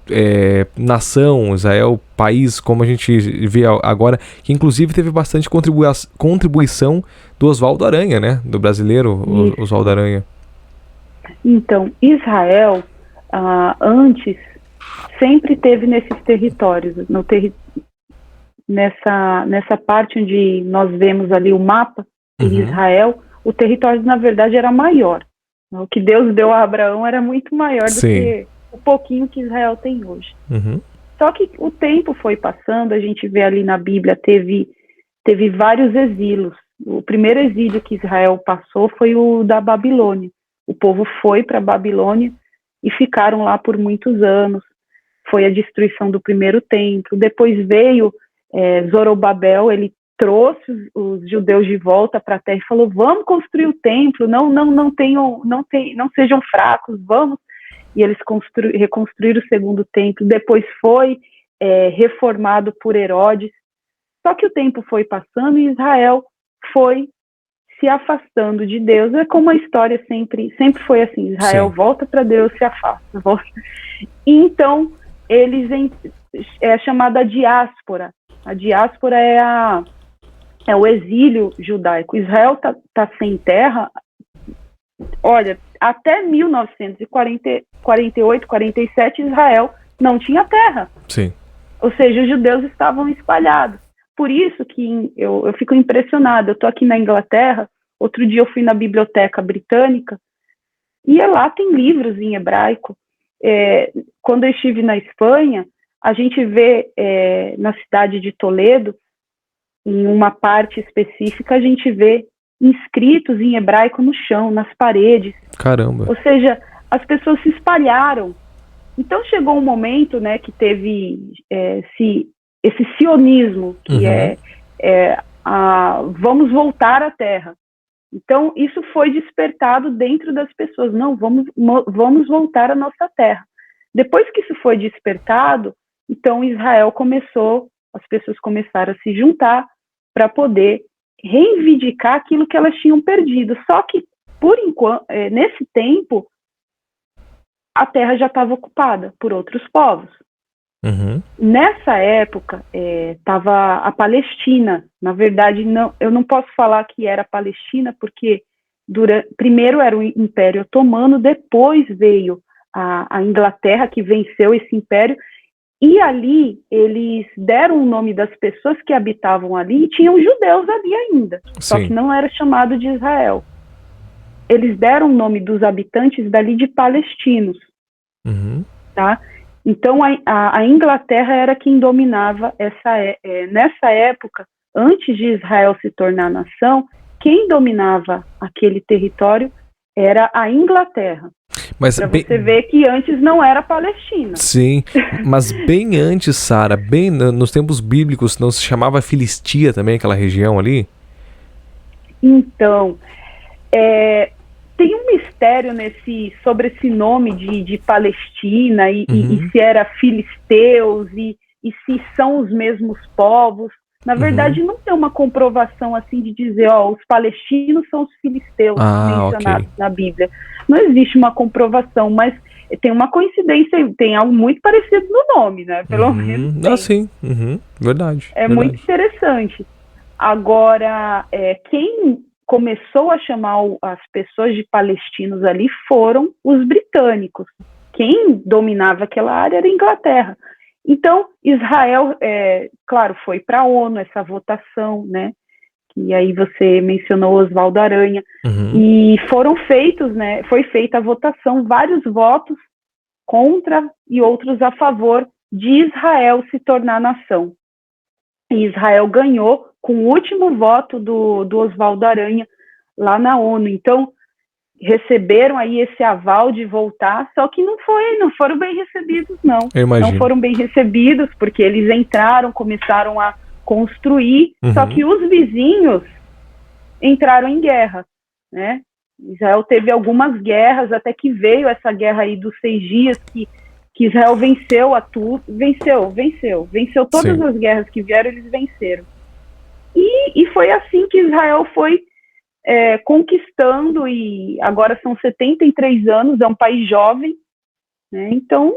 S1: nação, Israel país, como a gente vê agora, que inclusive teve bastante contribuição do Oswaldo Aranha, né? Do brasileiro Oswaldo Aranha.
S2: Então, Israel, antes, sempre teve nesses territórios, nessa parte onde nós vemos ali o mapa de Israel, o território, na verdade, era maior. O que Deus deu a Abraão era muito maior do que o pouquinho que Israel tem hoje. Só que o tempo foi passando, a gente vê ali na Bíblia, teve vários exilos. O primeiro exílio que Israel passou foi o da Babilônia. O povo foi para a Babilônia e ficaram lá por muitos anos. Foi a destruição do primeiro templo. Depois veio Zorobabel, ele trouxe os judeus de volta para a terra e falou: vamos construir o templo, não sejam fracos, vamos. E eles reconstruíram o segundo templo. Depois foi reformado por Herodes. Só que o tempo foi passando e Israel foi se afastando de Deus. É como a história sempre foi assim: Israel volta para Deus, se afasta, volta. E então é chamada diáspora. A diáspora é o exílio judaico. Israel tá sem terra. Olha, até 1948, 47, Israel não tinha terra.
S1: Sim.
S2: Ou seja, os judeus estavam espalhados. Por isso que eu fico impressionada. Eu estou aqui na Inglaterra, outro dia eu fui na Biblioteca Britânica, e lá tem livros em hebraico. Quando eu estive na Espanha, a gente vê na cidade de Toledo, em uma parte específica, a gente vê inscritos em hebraico no chão, nas paredes.
S1: Caramba.
S2: Ou seja, as pessoas se espalharam. Então chegou um momento, né, que teve esse sionismo, que vamos voltar à terra. Então isso foi despertado dentro das pessoas. Não, vamos voltar à nossa terra. Depois que isso foi despertado, então Israel as pessoas começaram a se juntar para poder reivindicar aquilo que elas tinham perdido. Só que, por enquanto, nesse tempo, a terra já estava ocupada por outros povos. Nessa época, estava a Palestina. Na verdade, eu não posso falar que era a Palestina, porque primeiro era o Império Otomano, depois veio a Inglaterra, que venceu esse império, e ali eles deram o nome das pessoas que habitavam ali, e tinham judeus ali ainda, só que não era chamado de Israel. Eles deram o nome dos habitantes dali de palestinos, tá? Então a Inglaterra era quem dominava nessa época, antes de Israel se tornar nação, quem dominava aquele território era a Inglaterra.
S1: Mas
S2: para você ver que antes não era Palestina.
S1: Sim, mas bem antes, Sara, bem nos tempos bíblicos, não se chamava Filistia também, aquela região ali?
S2: Então, tem um mistério sobre esse nome de Palestina e se era filisteus e se são os mesmos povos. Na verdade, não tem uma comprovação assim de dizer, os palestinos são os filisteus mencionados na Bíblia. Não existe uma comprovação, mas tem uma coincidência, tem algo muito parecido no nome, né? Pelo menos.
S1: Sim. Verdade.
S2: É verdade. Muito interessante. Agora, quem começou a chamar as pessoas de palestinos ali foram os britânicos. Quem dominava aquela área era a Inglaterra. Então, Israel, claro, foi para a ONU essa votação, né? E aí você mencionou Oswaldo Aranha. E foi feita a votação, vários votos contra e outros a favor de Israel se tornar nação. E Israel ganhou com o último voto do Oswaldo Aranha lá na ONU. Então, receberam aí esse aval de voltar, só que não foram bem recebidos, não. Não foram bem recebidos, porque eles começaram a construir, só que os vizinhos entraram em guerra, né? Israel teve algumas guerras, até que veio essa guerra aí dos 6 dias, que Israel venceu todas as guerras que vieram, eles venceram. E foi assim que Israel foi conquistando, e agora são 73 anos, é um país jovem, né? Então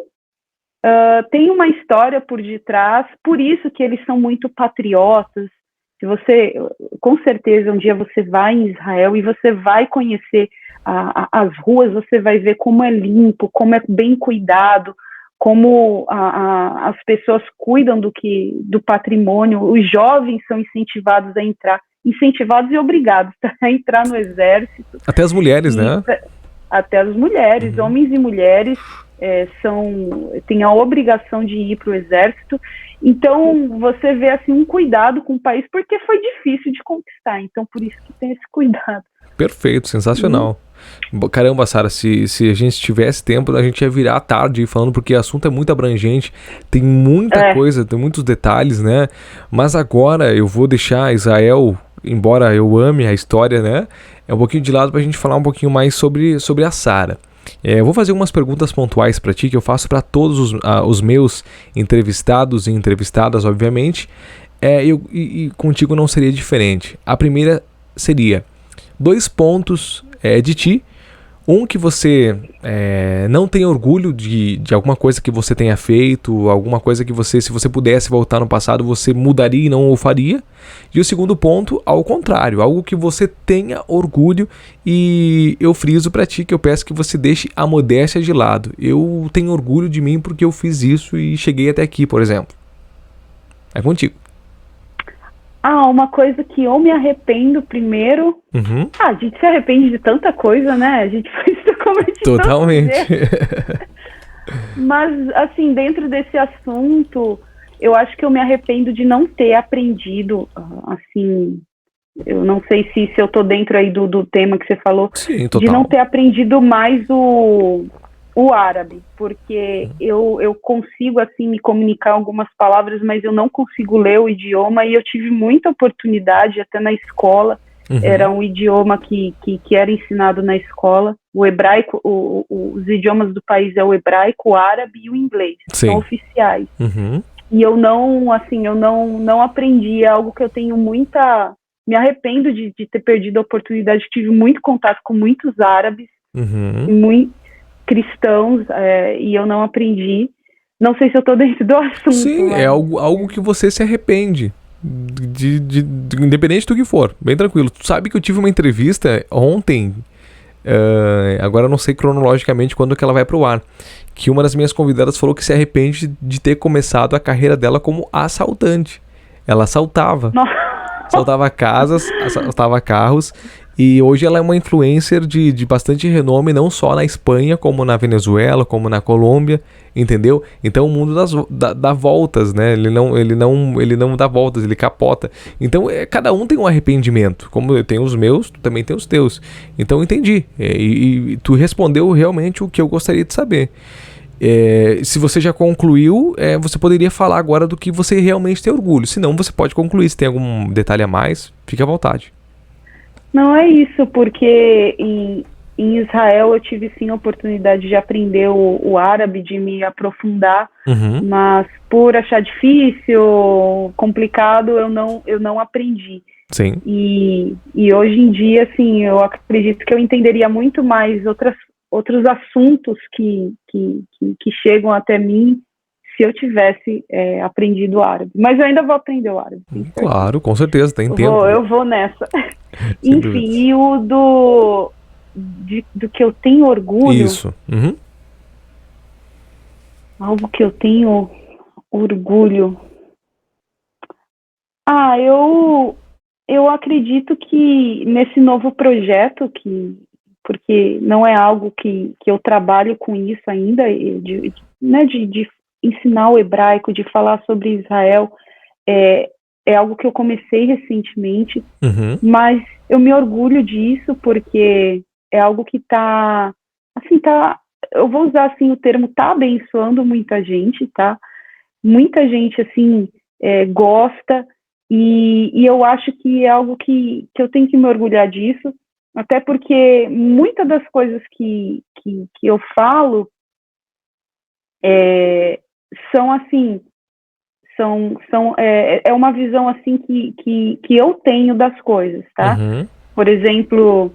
S2: tem uma história por detrás, por isso que eles são muito patriotas. Se você, com certeza, um dia você vai em Israel e você vai conhecer as ruas, você vai ver como é limpo, como é bem cuidado, como as pessoas cuidam do patrimônio. Os jovens são incentivados e obrigados a entrar no exército.
S1: Até as mulheres, né?
S2: Até as mulheres, homens e mulheres têm a obrigação de ir para o exército. Então, você vê assim, um cuidado com o país, porque foi difícil de conquistar. Então, por isso que tem esse cuidado.
S1: Perfeito, sensacional. Caramba, Sara, se a gente tivesse tempo, a gente ia virar à tarde falando, porque o assunto é muito abrangente, tem muita coisa, tem muitos detalhes, né? Mas agora eu vou deixar Israel, embora eu ame a história, né? É um pouquinho de lado pra gente falar um pouquinho mais sobre a Sara. Eu vou fazer umas perguntas pontuais para ti, que eu faço para todos os meus entrevistados e entrevistadas, obviamente, e contigo não seria diferente. A primeira seria 2 pontos de ti. Um, que você não tem orgulho de alguma coisa que você tenha feito, alguma coisa que você, se você pudesse voltar no passado, você mudaria e não o faria. E o segundo ponto, ao contrário, algo que você tenha orgulho, e eu friso pra ti que eu peço que você deixe a modéstia de lado. Eu tenho orgulho de mim porque eu fiz isso e cheguei até aqui, por exemplo. É contigo.
S2: Uma coisa que eu me arrependo primeiro. A gente se arrepende de tanta coisa, né? A gente faz
S1: totalmente.
S2: Mas, assim, dentro desse assunto, eu acho que eu me arrependo de não ter aprendido, assim, eu não sei se eu tô dentro aí do tema que você falou.
S1: Sim, total.
S2: De não ter aprendido mais o árabe, porque eu consigo, assim, me comunicar algumas palavras, mas eu não consigo ler o idioma, e eu tive muita oportunidade, até na escola, era um idioma que era ensinado na escola. O hebraico, os idiomas do país é o hebraico, o árabe e o inglês, são oficiais. E eu não aprendi, é algo que eu tenho me arrependo de ter perdido a oportunidade. Tive muito contato com muitos árabes, cristãos, e eu não aprendi. Não sei se eu tô dentro do assunto.
S1: Sim, é algo que você se arrepende, independente do que for, bem tranquilo. Tu sabe que eu tive uma entrevista ontem, agora eu não sei cronologicamente quando que ela vai pro ar, que uma das minhas convidadas falou que se arrepende de ter começado a carreira dela como assaltante. Ela assaltava. Assaltava casas, assaltava carros. E hoje ela é uma influencer de bastante renome, não só na Espanha, como na Venezuela, como na Colômbia. entendeu? Então o mundo dá voltas, né? Ele não dá voltas, ele capota. Então cada um tem um arrependimento. Como eu tenho os meus, tu também tem os teus. Então eu entendi. E tu respondeu realmente o que eu gostaria de saber. Se você já concluiu, você poderia falar agora do que você realmente tem orgulho. Se não, você pode concluir. Se tem algum detalhe a mais, fique à vontade.
S2: Não é isso, porque em Israel eu tive sim a oportunidade de aprender o árabe, de me aprofundar, mas por achar difícil, complicado, eu não aprendi.
S1: Sim.
S2: E hoje em dia, assim, eu acredito que eu entenderia muito mais outros assuntos que chegam até mim se eu tivesse aprendido árabe. Mas eu ainda vou aprender o árabe.
S1: Claro, com certeza, tem tempo.
S2: Eu vou nessa. Enfim, e o do que eu tenho orgulho...
S1: Isso.
S2: Algo que eu tenho orgulho... eu acredito que nesse novo projeto, porque não é algo que eu trabalho com isso ainda, de ensinar o hebraico, de falar sobre Israel, é algo que eu comecei recentemente, mas eu me orgulho disso porque é algo que eu vou usar assim o termo, tá abençoando muita gente, tá? Muita gente, assim, gosta, e eu acho que é algo que eu tenho que me orgulhar disso, até porque muitas das coisas que eu falo são assim, é uma visão assim que eu tenho das coisas, tá? Por exemplo,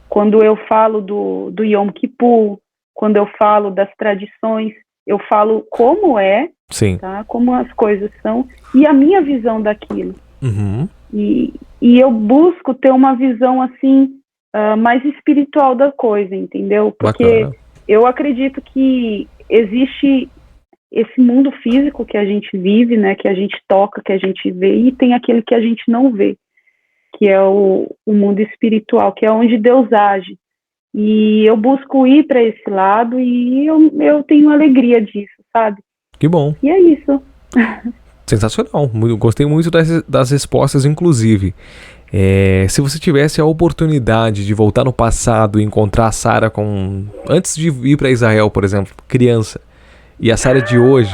S2: quando eu falo do Yom Kippur, quando eu falo das tradições, eu falo como
S1: Sim.
S2: Tá? Como as coisas são, e a minha visão daquilo. E eu busco ter uma visão assim, mais espiritual da coisa, entendeu? Porque
S1: Bacana.
S2: Eu acredito que existe esse mundo físico que a gente vive, né, que a gente toca, que a gente vê, e tem aquele que a gente não vê, que é o mundo espiritual, que é onde Deus age. E eu busco ir para esse lado e eu tenho alegria disso, sabe?
S1: Que bom.
S2: E é isso.
S1: Sensacional. Gostei muito das respostas, inclusive. Se você tivesse a oportunidade de voltar no passado e encontrar a Sara antes de ir para Israel, por exemplo, criança, e a Sara de hoje,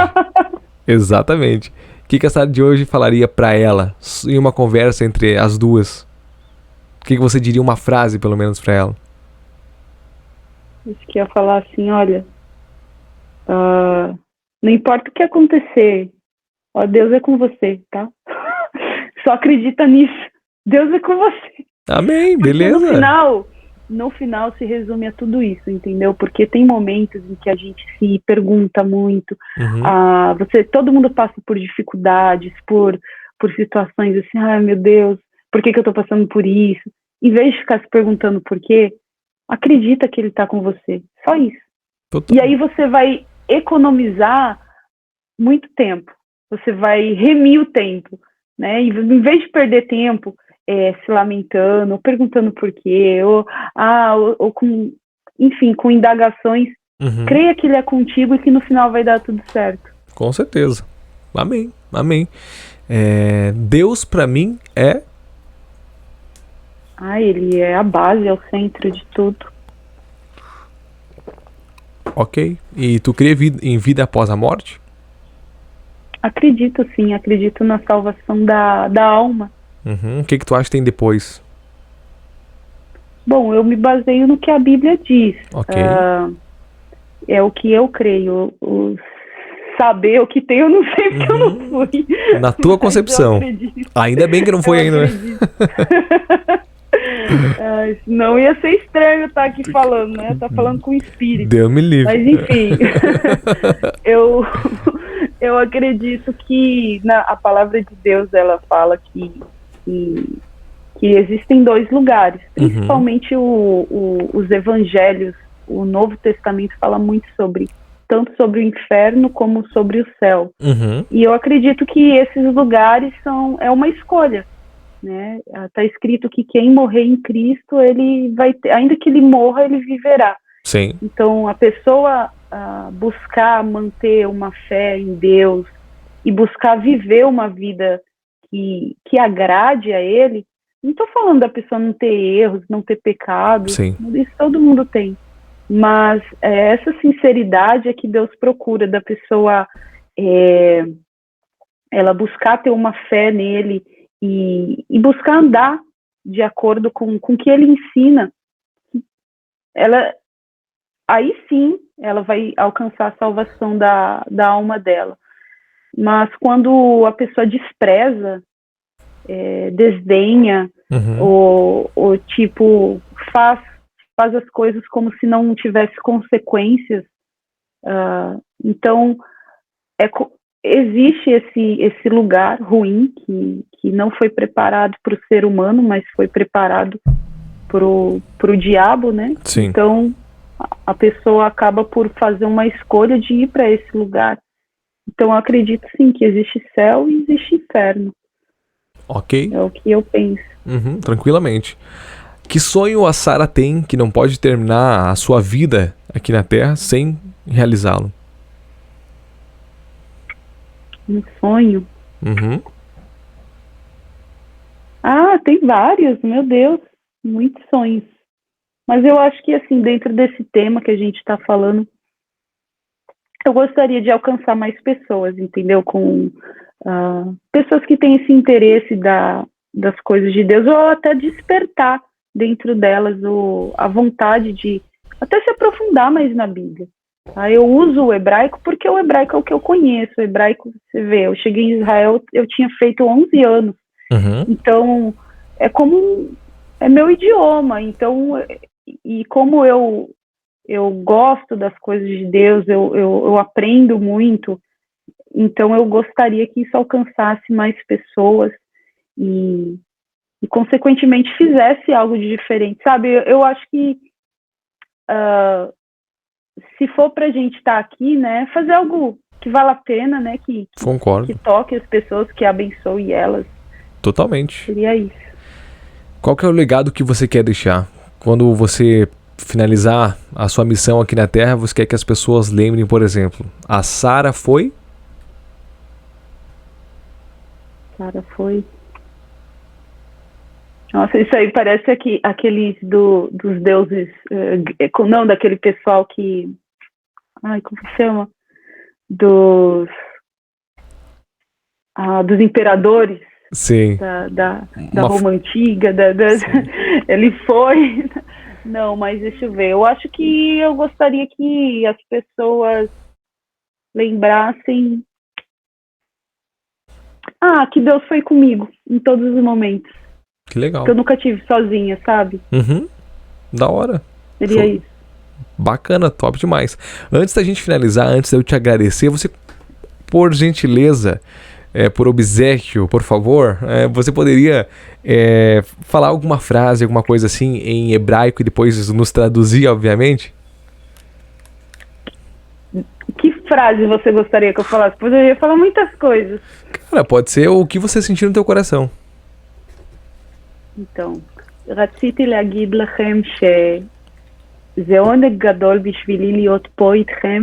S1: exatamente, o que a Sara de hoje falaria para ela em uma conversa entre as duas? O que você diria, uma frase pelo menos para ela?
S2: Acho que ia falar assim, olha, não importa o que acontecer, Deus é com você, tá? Só acredita nisso. Deus é com você.
S1: Amém, beleza.
S2: Porque no final se resume a tudo isso, entendeu? Porque tem momentos em que a gente se pergunta muito. Todo mundo passa por dificuldades, por situações assim, meu Deus, por que eu tô passando por isso? Em vez de ficar se perguntando por quê, acredita que ele tá com você. Só isso. Total. E aí você vai economizar muito tempo. Você vai remir o tempo, né? E em vez de perder tempo se lamentando, ou perguntando por quê, ou com indagações, creia que ele é contigo e que no final vai dar tudo certo.
S1: Com certeza. Amém, amém. Deus pra mim é...
S2: Ele é a base, é o centro de tudo.
S1: Ok. E tu crê em vida após a morte?
S2: Acredito sim, acredito na salvação da alma.
S1: O que tu acha que tem depois?
S2: Bom, eu me baseio no que a Bíblia diz.
S1: Ok.
S2: É o que eu creio. Saber o que tem, eu não sei porque eu não fui.
S1: Na tua concepção. Ainda bem que não foi ainda, né?
S2: Não ia ser estranho estar aqui falando, né? Tá falando com o espírito.
S1: Deus me livre.
S2: Mas enfim, eu acredito que a palavra de Deus, ela fala que existem dois lugares, principalmente os evangelhos. O Novo Testamento fala muito tanto sobre o inferno como sobre o céu. E eu acredito que esses lugares é uma escolha, né? Está escrito que quem morrer em Cristo, ele vai ter, ainda que ele morra, ele viverá.
S1: Sim.
S2: Então a pessoa buscar manter uma fé em Deus e buscar viver uma vida que agrade a Ele, não estou falando da pessoa não ter erros, não ter pecados,
S1: Sim.
S2: isso todo mundo tem, mas essa sinceridade é que Deus procura da pessoa, ela buscar ter uma fé nele e buscar andar de acordo com o que ele ensina. Aí sim ela vai alcançar a salvação da alma dela. Mas quando a pessoa despreza, desdenha, ou tipo, faz as coisas como se não tivesse consequências, então existe esse lugar ruim que não foi preparado para o ser humano, mas foi preparado para o diabo, né?
S1: Sim.
S2: Então a pessoa acaba por fazer uma escolha de ir para esse lugar. Então eu acredito sim que existe céu e existe inferno.
S1: Ok.
S2: É o que eu penso.
S1: Tranquilamente. Que sonho a Sara tem que não pode terminar a sua vida aqui na Terra sem realizá-lo?
S2: Um sonho? Tem vários, meu Deus, muitos sonhos. Mas eu acho que, assim, dentro desse tema que a gente está falando, eu gostaria de alcançar mais pessoas, entendeu? Com pessoas que têm esse interesse das coisas de Deus, ou até despertar dentro delas a vontade de até se aprofundar mais na Bíblia. Eu uso o hebraico porque o hebraico é o que eu conheço. O hebraico, você vê, eu cheguei em Israel, eu tinha feito 11 anos. Então, é meu idioma. Então, e como eu gosto das coisas de Deus, eu aprendo muito, então eu gostaria que isso alcançasse mais pessoas e consequentemente fizesse algo de diferente, sabe? Eu acho que se for pra gente estar aqui, né, fazer algo que vale a pena, né, que toque as pessoas, que abençoe elas.
S1: Totalmente.
S2: Seria isso.
S1: Qual que é o legado que você quer deixar? Quando você finalizar a sua missão aqui na Terra, você quer que as pessoas lembrem, por exemplo, a Sara foi?
S2: Sara foi... Nossa, isso aí parece aqueles dos deuses, não, daquele pessoal que... como se chama? Dos imperadores.
S1: Sim.
S2: Da Roma Antiga, ele foi... Não, mas deixa eu ver. Eu acho que eu gostaria que as pessoas lembrassem que Deus foi comigo em todos os momentos.
S1: Que legal.
S2: Que eu nunca tive sozinha, sabe?
S1: Da hora.
S2: Seria isso.
S1: Bacana, top demais. Antes da gente finalizar, antes de eu te agradecer, você, por gentileza, por obséquio, por favor, você poderia falar alguma frase, alguma coisa assim em hebraico e depois nos traduzir, obviamente?
S2: Que frase você gostaria que eu falasse? Poderia falar muitas coisas.
S1: Cara, pode ser o que você sentir no teu coração.
S2: então, רציתי להגיד לכם שזה עונג גדול בשבילי להיות פה איתכם,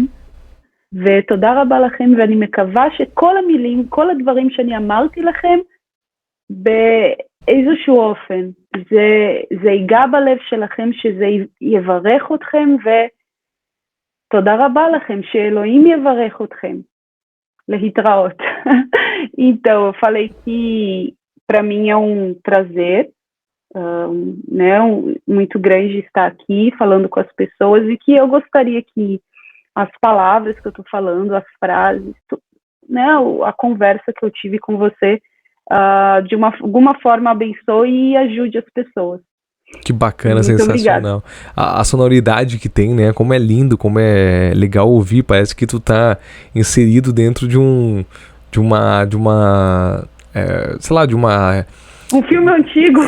S2: ותודה רבה לכם, ואני מקווה שכל המילים, כל הדברים שאני אמרתי לכם, באיזשהו אופן, זה ייגע בלב שלכם, שזה יברך אתכם, ותודה רבה לכם, שאלוהים יברך אתכם. להתראות. Então, eu falei que para mim é um prazer, muito grande estar aqui falando com as pessoas, e que eu gostaria que as palavras que eu estou falando, as frases, né, a conversa que eu tive com você, de alguma forma abençoe e ajude as pessoas.
S1: Que bacana,
S2: muito
S1: sensacional. A sonoridade que tem, né? Como é lindo, como é legal ouvir. Parece que tu tá inserido dentro de uma
S2: um filme antigo.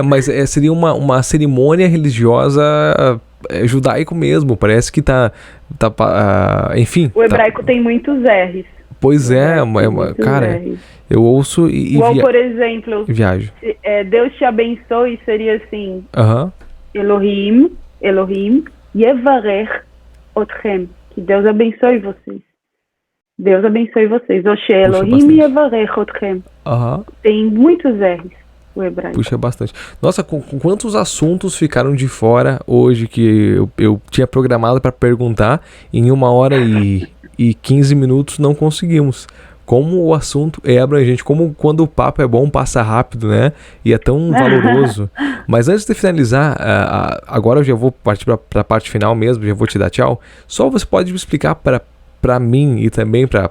S1: Mas seria uma cerimônia religiosa judaico mesmo. Parece que enfim.
S2: O hebraico tem muitos R's.
S1: Pois cara, eu ouço e
S2: igual, por exemplo,
S1: viajo.
S2: Deus te abençoe, seria assim,
S1: Uhum.
S2: Elohim, Yevarech Otchem, Que Deus abençoe vocês. Deus abençoe vocês. Oshe Elohim
S1: bastante.
S2: Yevarech Otchem.
S1: Aham.
S2: Tem muitos R's o hebraico.
S1: Puxa bastante. Nossa, com quantos assuntos ficaram de fora hoje que eu tinha programado para perguntar, em 1h15 não conseguimos. Como o assunto é abrangente, como quando o papo é bom, passa rápido, né? E é tão valoroso. Mas antes de finalizar, agora eu já vou partir para a parte final mesmo, já vou te dar tchau. Só você pode me explicar para mim e também para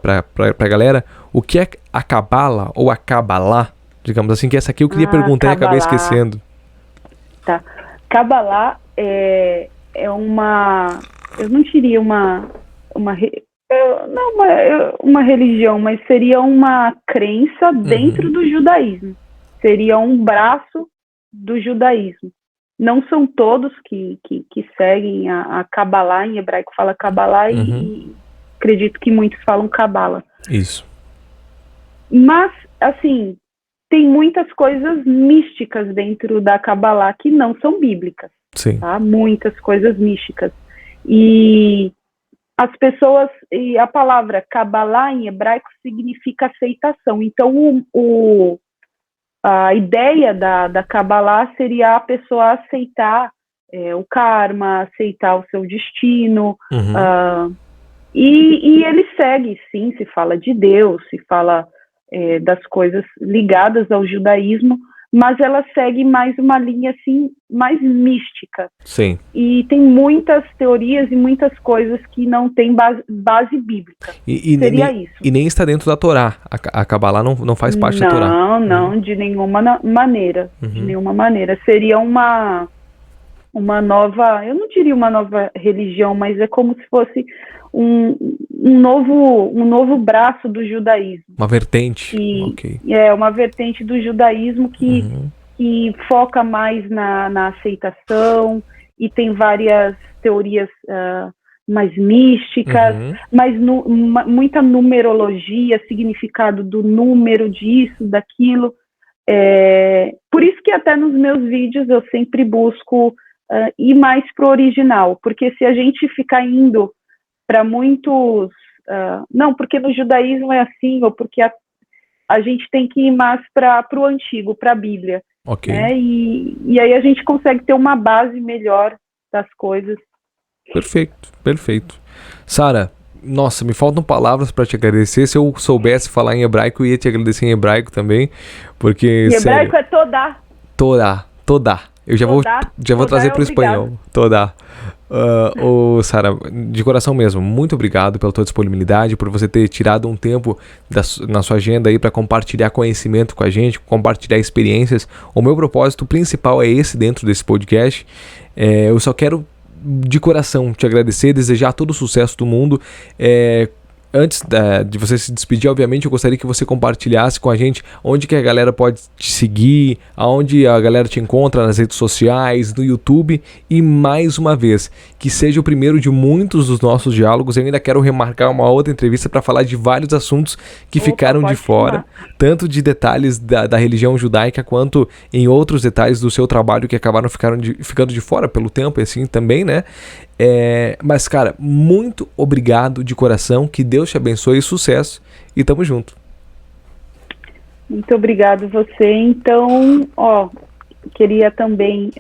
S1: a galera o que é a Cabala ou a Cabalá, digamos assim, que essa aqui eu queria perguntar e acabei esquecendo.
S2: Tá. Cabalá é uma... Eu não diria uma religião, mas seria uma crença dentro do judaísmo. Seria um braço do judaísmo. Não são todos que seguem a Cabalá, em hebraico fala Cabalá, e acredito que muitos falam Cabala.
S1: Isso.
S2: Mas, assim, tem muitas coisas místicas dentro da Cabalá que não são bíblicas.
S1: Sim.
S2: Tá? Muitas coisas místicas. E as pessoas, e a palavra Cabalá em hebraico significa aceitação. Então, a ideia da Cabalá seria a pessoa aceitar o karma, aceitar o seu destino. E ele segue, sim, se fala de Deus, se fala das coisas ligadas ao judaísmo, mas ela segue mais uma linha assim, mais mística.
S1: Sim.
S2: E tem muitas teorias e muitas coisas que não tem base bíblica. Seria isso.
S1: E nem está dentro da Torá. A Cabalá não faz parte da Torá.
S2: Não, de nenhuma maneira. De nenhuma maneira. Seria uma nova, eu não diria uma nova religião, mas é como se fosse um novo braço do judaísmo.
S1: Uma vertente.
S2: Okay. É uma vertente do judaísmo que foca mais na aceitação, e tem várias teorias mais místicas, mas muita numerologia, significado do número, disso, daquilo. Por isso que até nos meus vídeos eu sempre busco ir mais pro original, porque se a gente ficar indo para muitos... não, porque no judaísmo é assim, ou porque a gente tem que ir mais para o antigo, para a Bíblia.
S1: Ok.
S2: Né? E aí a gente consegue ter uma base melhor das coisas.
S1: Perfeito. Sara, nossa, me faltam palavras para te agradecer. Se eu soubesse falar em hebraico, eu ia te agradecer em hebraico também, porque...
S2: Em hebraico é Todá.
S1: Todá. Eu já vou trazer para o espanhol. Todá. Sara, de coração mesmo, muito obrigado pela tua disponibilidade, por você ter tirado um tempo na sua agenda aí para compartilhar conhecimento com a gente, compartilhar experiências. O meu propósito principal é esse dentro desse podcast. Eu só quero de coração te agradecer, desejar todo o sucesso do mundo. Antes de você se despedir, obviamente, eu gostaria que você compartilhasse com a gente onde que a galera pode te seguir, aonde a galera te encontra nas redes sociais, no YouTube, e mais uma vez, que seja o primeiro de muitos dos nossos diálogos. Eu ainda quero remarcar uma outra entrevista para falar de vários assuntos que ficaram de fora, tanto de detalhes da religião judaica, quanto em outros detalhes do seu trabalho que acabaram ficando de fora pelo tempo, e assim também, né? Mas, cara, muito obrigado de coração, que Deus te abençoe e sucesso, e tamo junto.
S2: Muito obrigado você. Então, queria também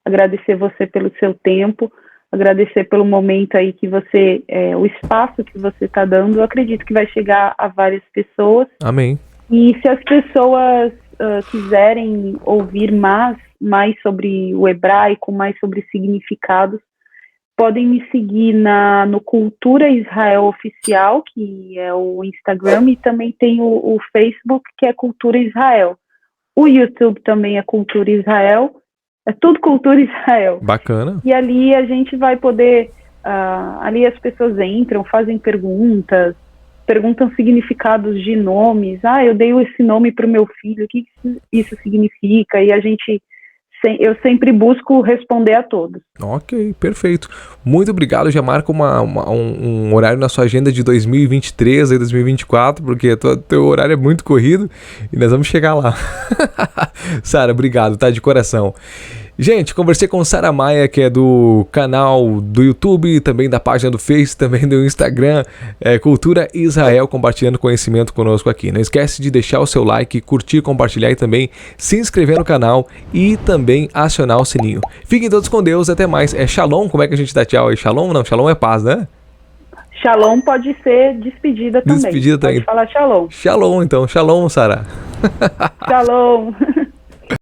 S2: agradecer você pelo seu tempo, agradecer pelo momento aí que você, o espaço que você está dando. Eu acredito que vai chegar a várias pessoas.
S1: Amém.
S2: E se as pessoas quiserem ouvir mais sobre o hebraico, mais sobre significados, podem me seguir no Cultura Israel Oficial, que é o Instagram, e também tem o Facebook, que é Cultura Israel. O YouTube também é Cultura Israel. É tudo Cultura Israel.
S1: Bacana.
S2: E ali a gente vai poder... ali as pessoas entram, fazem perguntam significados de nomes. Eu dei esse nome para o meu filho, o que isso significa? E eu sempre busco responder a todos. Ok,
S1: perfeito. Muito obrigado. Já marca um horário na sua agenda de 2023 e 2024, porque teu horário é muito corrido e nós vamos chegar lá. Sara, obrigado, tá? De coração. Gente, conversei com Sara Maia, que é do canal do YouTube, também da página do Face, também do Instagram, Cultura Israel, compartilhando conhecimento conosco aqui. Não esquece de deixar o seu like, curtir, compartilhar e também se inscrever no canal e também acionar o sininho. Fiquem todos com Deus, até mais. É Shalom, como é que a gente dá tchau aí? Shalom? Não, Shalom é paz, né?
S2: Shalom pode ser despedida também.
S1: Despedida também.
S2: Pode falar shalom.
S1: Shalom, então. Shalom, Sara.
S2: Shalom.